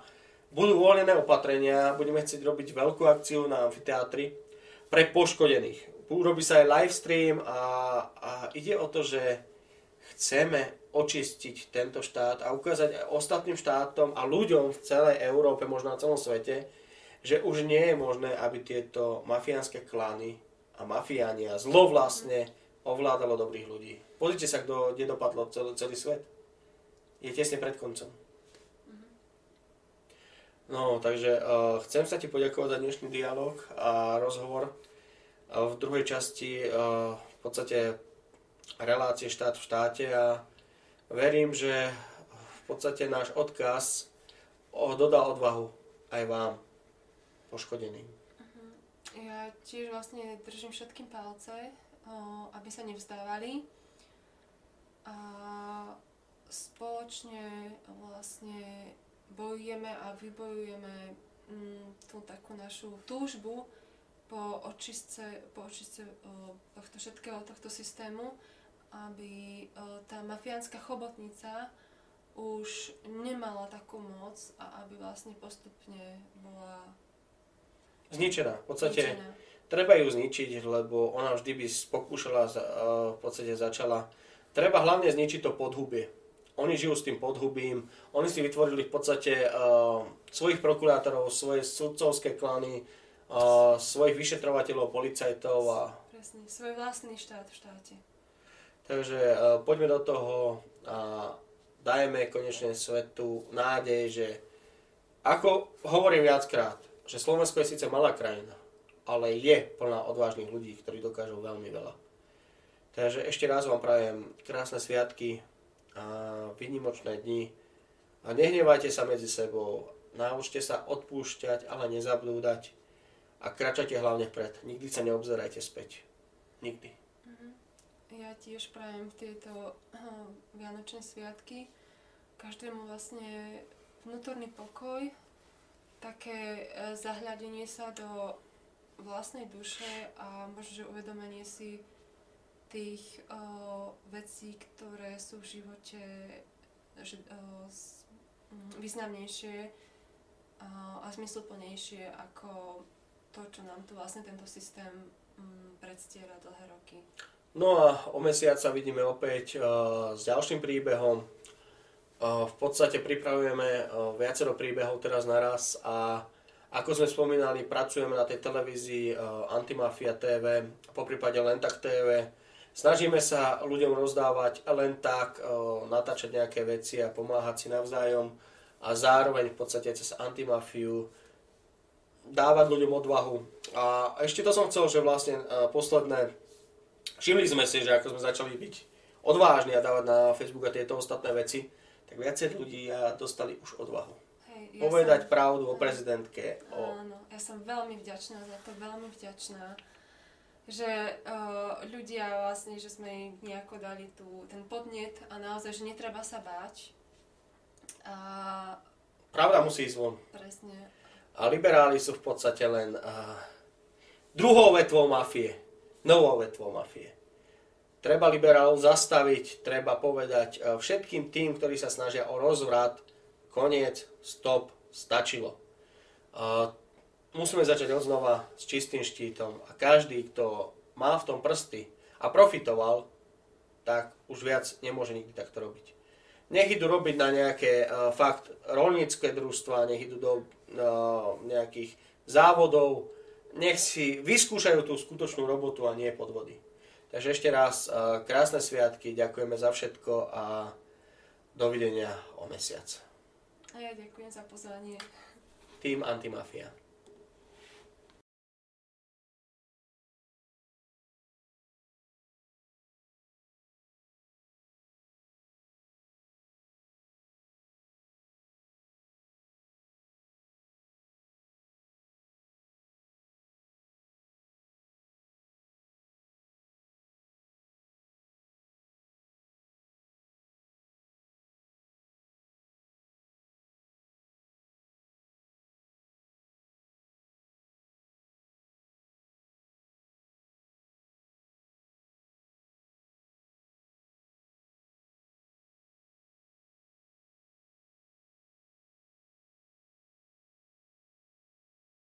budú uvoľnené opatrenia, budeme chcieť robiť veľkú akciu na amfiteátri pre poškodených. Urobí sa aj live stream a ide o to, že chceme očistiť tento štát a ukázať aj ostatným štátom a ľuďom v celej Európe, možno na celom svete, že už nie je možné, aby tieto mafiánske klany a mafiáni a zlo vlastne ovládalo dobrých ľudí. Pozrite sa, kde dopadlo celý svet. Je tesne pred koncom. No, takže chcem sa ti poďakovať za dnešný dialog a rozhovor. V druhej časti v podstate relácie štát v štáte a verím, že v podstate náš odkaz dodá odvahu aj vám, poškodeným. Ja tiež vlastne držím všetkým palce, aby sa nevzdávali a spoločne vlastne bojujeme a vybojujeme tú takú našu túžbu po očistce tohto všetkého, tohto systému, aby tá mafiánska chobotnica už nemala takú moc a aby vlastne postupne bola zničená. V podstate treba ju zničiť, lebo ona vždy by pokúšala, v podstate začala. Treba hlavne zničiť to podhubie. Oni žijú s tým podhubím, oni si vytvorili v podstate svojich prokurátorov, svoje sudcovské klany, svojich vyšetrovateľov, policajtov a... Presne, svoj vlastný štát v štáte. Takže poďme do toho a dajme konečne svetu nádej, že ako hovorím viackrát, že Slovensko je síce malá krajina, ale je plná odvážnych ľudí, ktorí dokážu veľmi veľa. Takže ešte raz vám prajem krásne sviatky a výnimočné dni a nehnevajte sa medzi sebou, naučte sa odpúšťať, ale nezabúdať a kračajte hlavne vpred. Nikdy sa neobzerajte späť. Nikdy. Ja tiež prajem tieto vianočné sviatky každému vlastne vnútorný pokoj, také zahľadenie sa do vlastnej duše a možno, že uvedomenie si tých vecí, ktoré sú v živote významnejšie a zmysluplnejšie ako to, čo nám tu vlastne tento systém predstiera dlhé roky. No a o mesiac sa vidíme opäť s ďalším príbehom. V podstate pripravujeme viacero príbehov teraz naraz a ako sme spomínali, pracujeme na tej televízii Antimafia TV, poprípade Len tak TV. Snažíme sa ľuďom rozdávať len tak, natáčať nejaké veci a pomáhať si navzájom a zároveň v podstate cez Antimafiu dávať ľuďom odvahu. A ešte to som chcel, že vlastne posledné, všimli sme si, že ako sme začali byť odvážni a dávať na Facebook a tieto ostatné veci, tak viacej ľudí dostali už odvahu. Hej, povedať pravdu o prezidentke. Áno, ja som veľmi vďačná za to, veľmi vďačná, že ľudia vlastne, že sme im nejako dali ten podnet a naozaj, že netreba sa báť. Pravda musí ísť von. Presne. A liberáli sú v podstate len druhou vetvou mafie, novou vetvou mafie. Treba liberálov zastaviť, treba povedať všetkým tým, ktorí sa snažia o rozvrat, koniec, stop, stačilo. Musíme začať odznova s čistým štítom a každý, kto má v tom prsty a profitoval, tak už viac nemôže nikdy takto robiť. Nech idú robiť na nejaké fakt roľnícke družstva, nech idú do nejakých závodov, nech si vyskúšajú tú skutočnú robotu a nie podvody. Takže ešte raz krásne sviatky, ďakujeme za všetko a dovidenia o mesiac. A ja ďakujem za pozvanie. Tým Antimafia.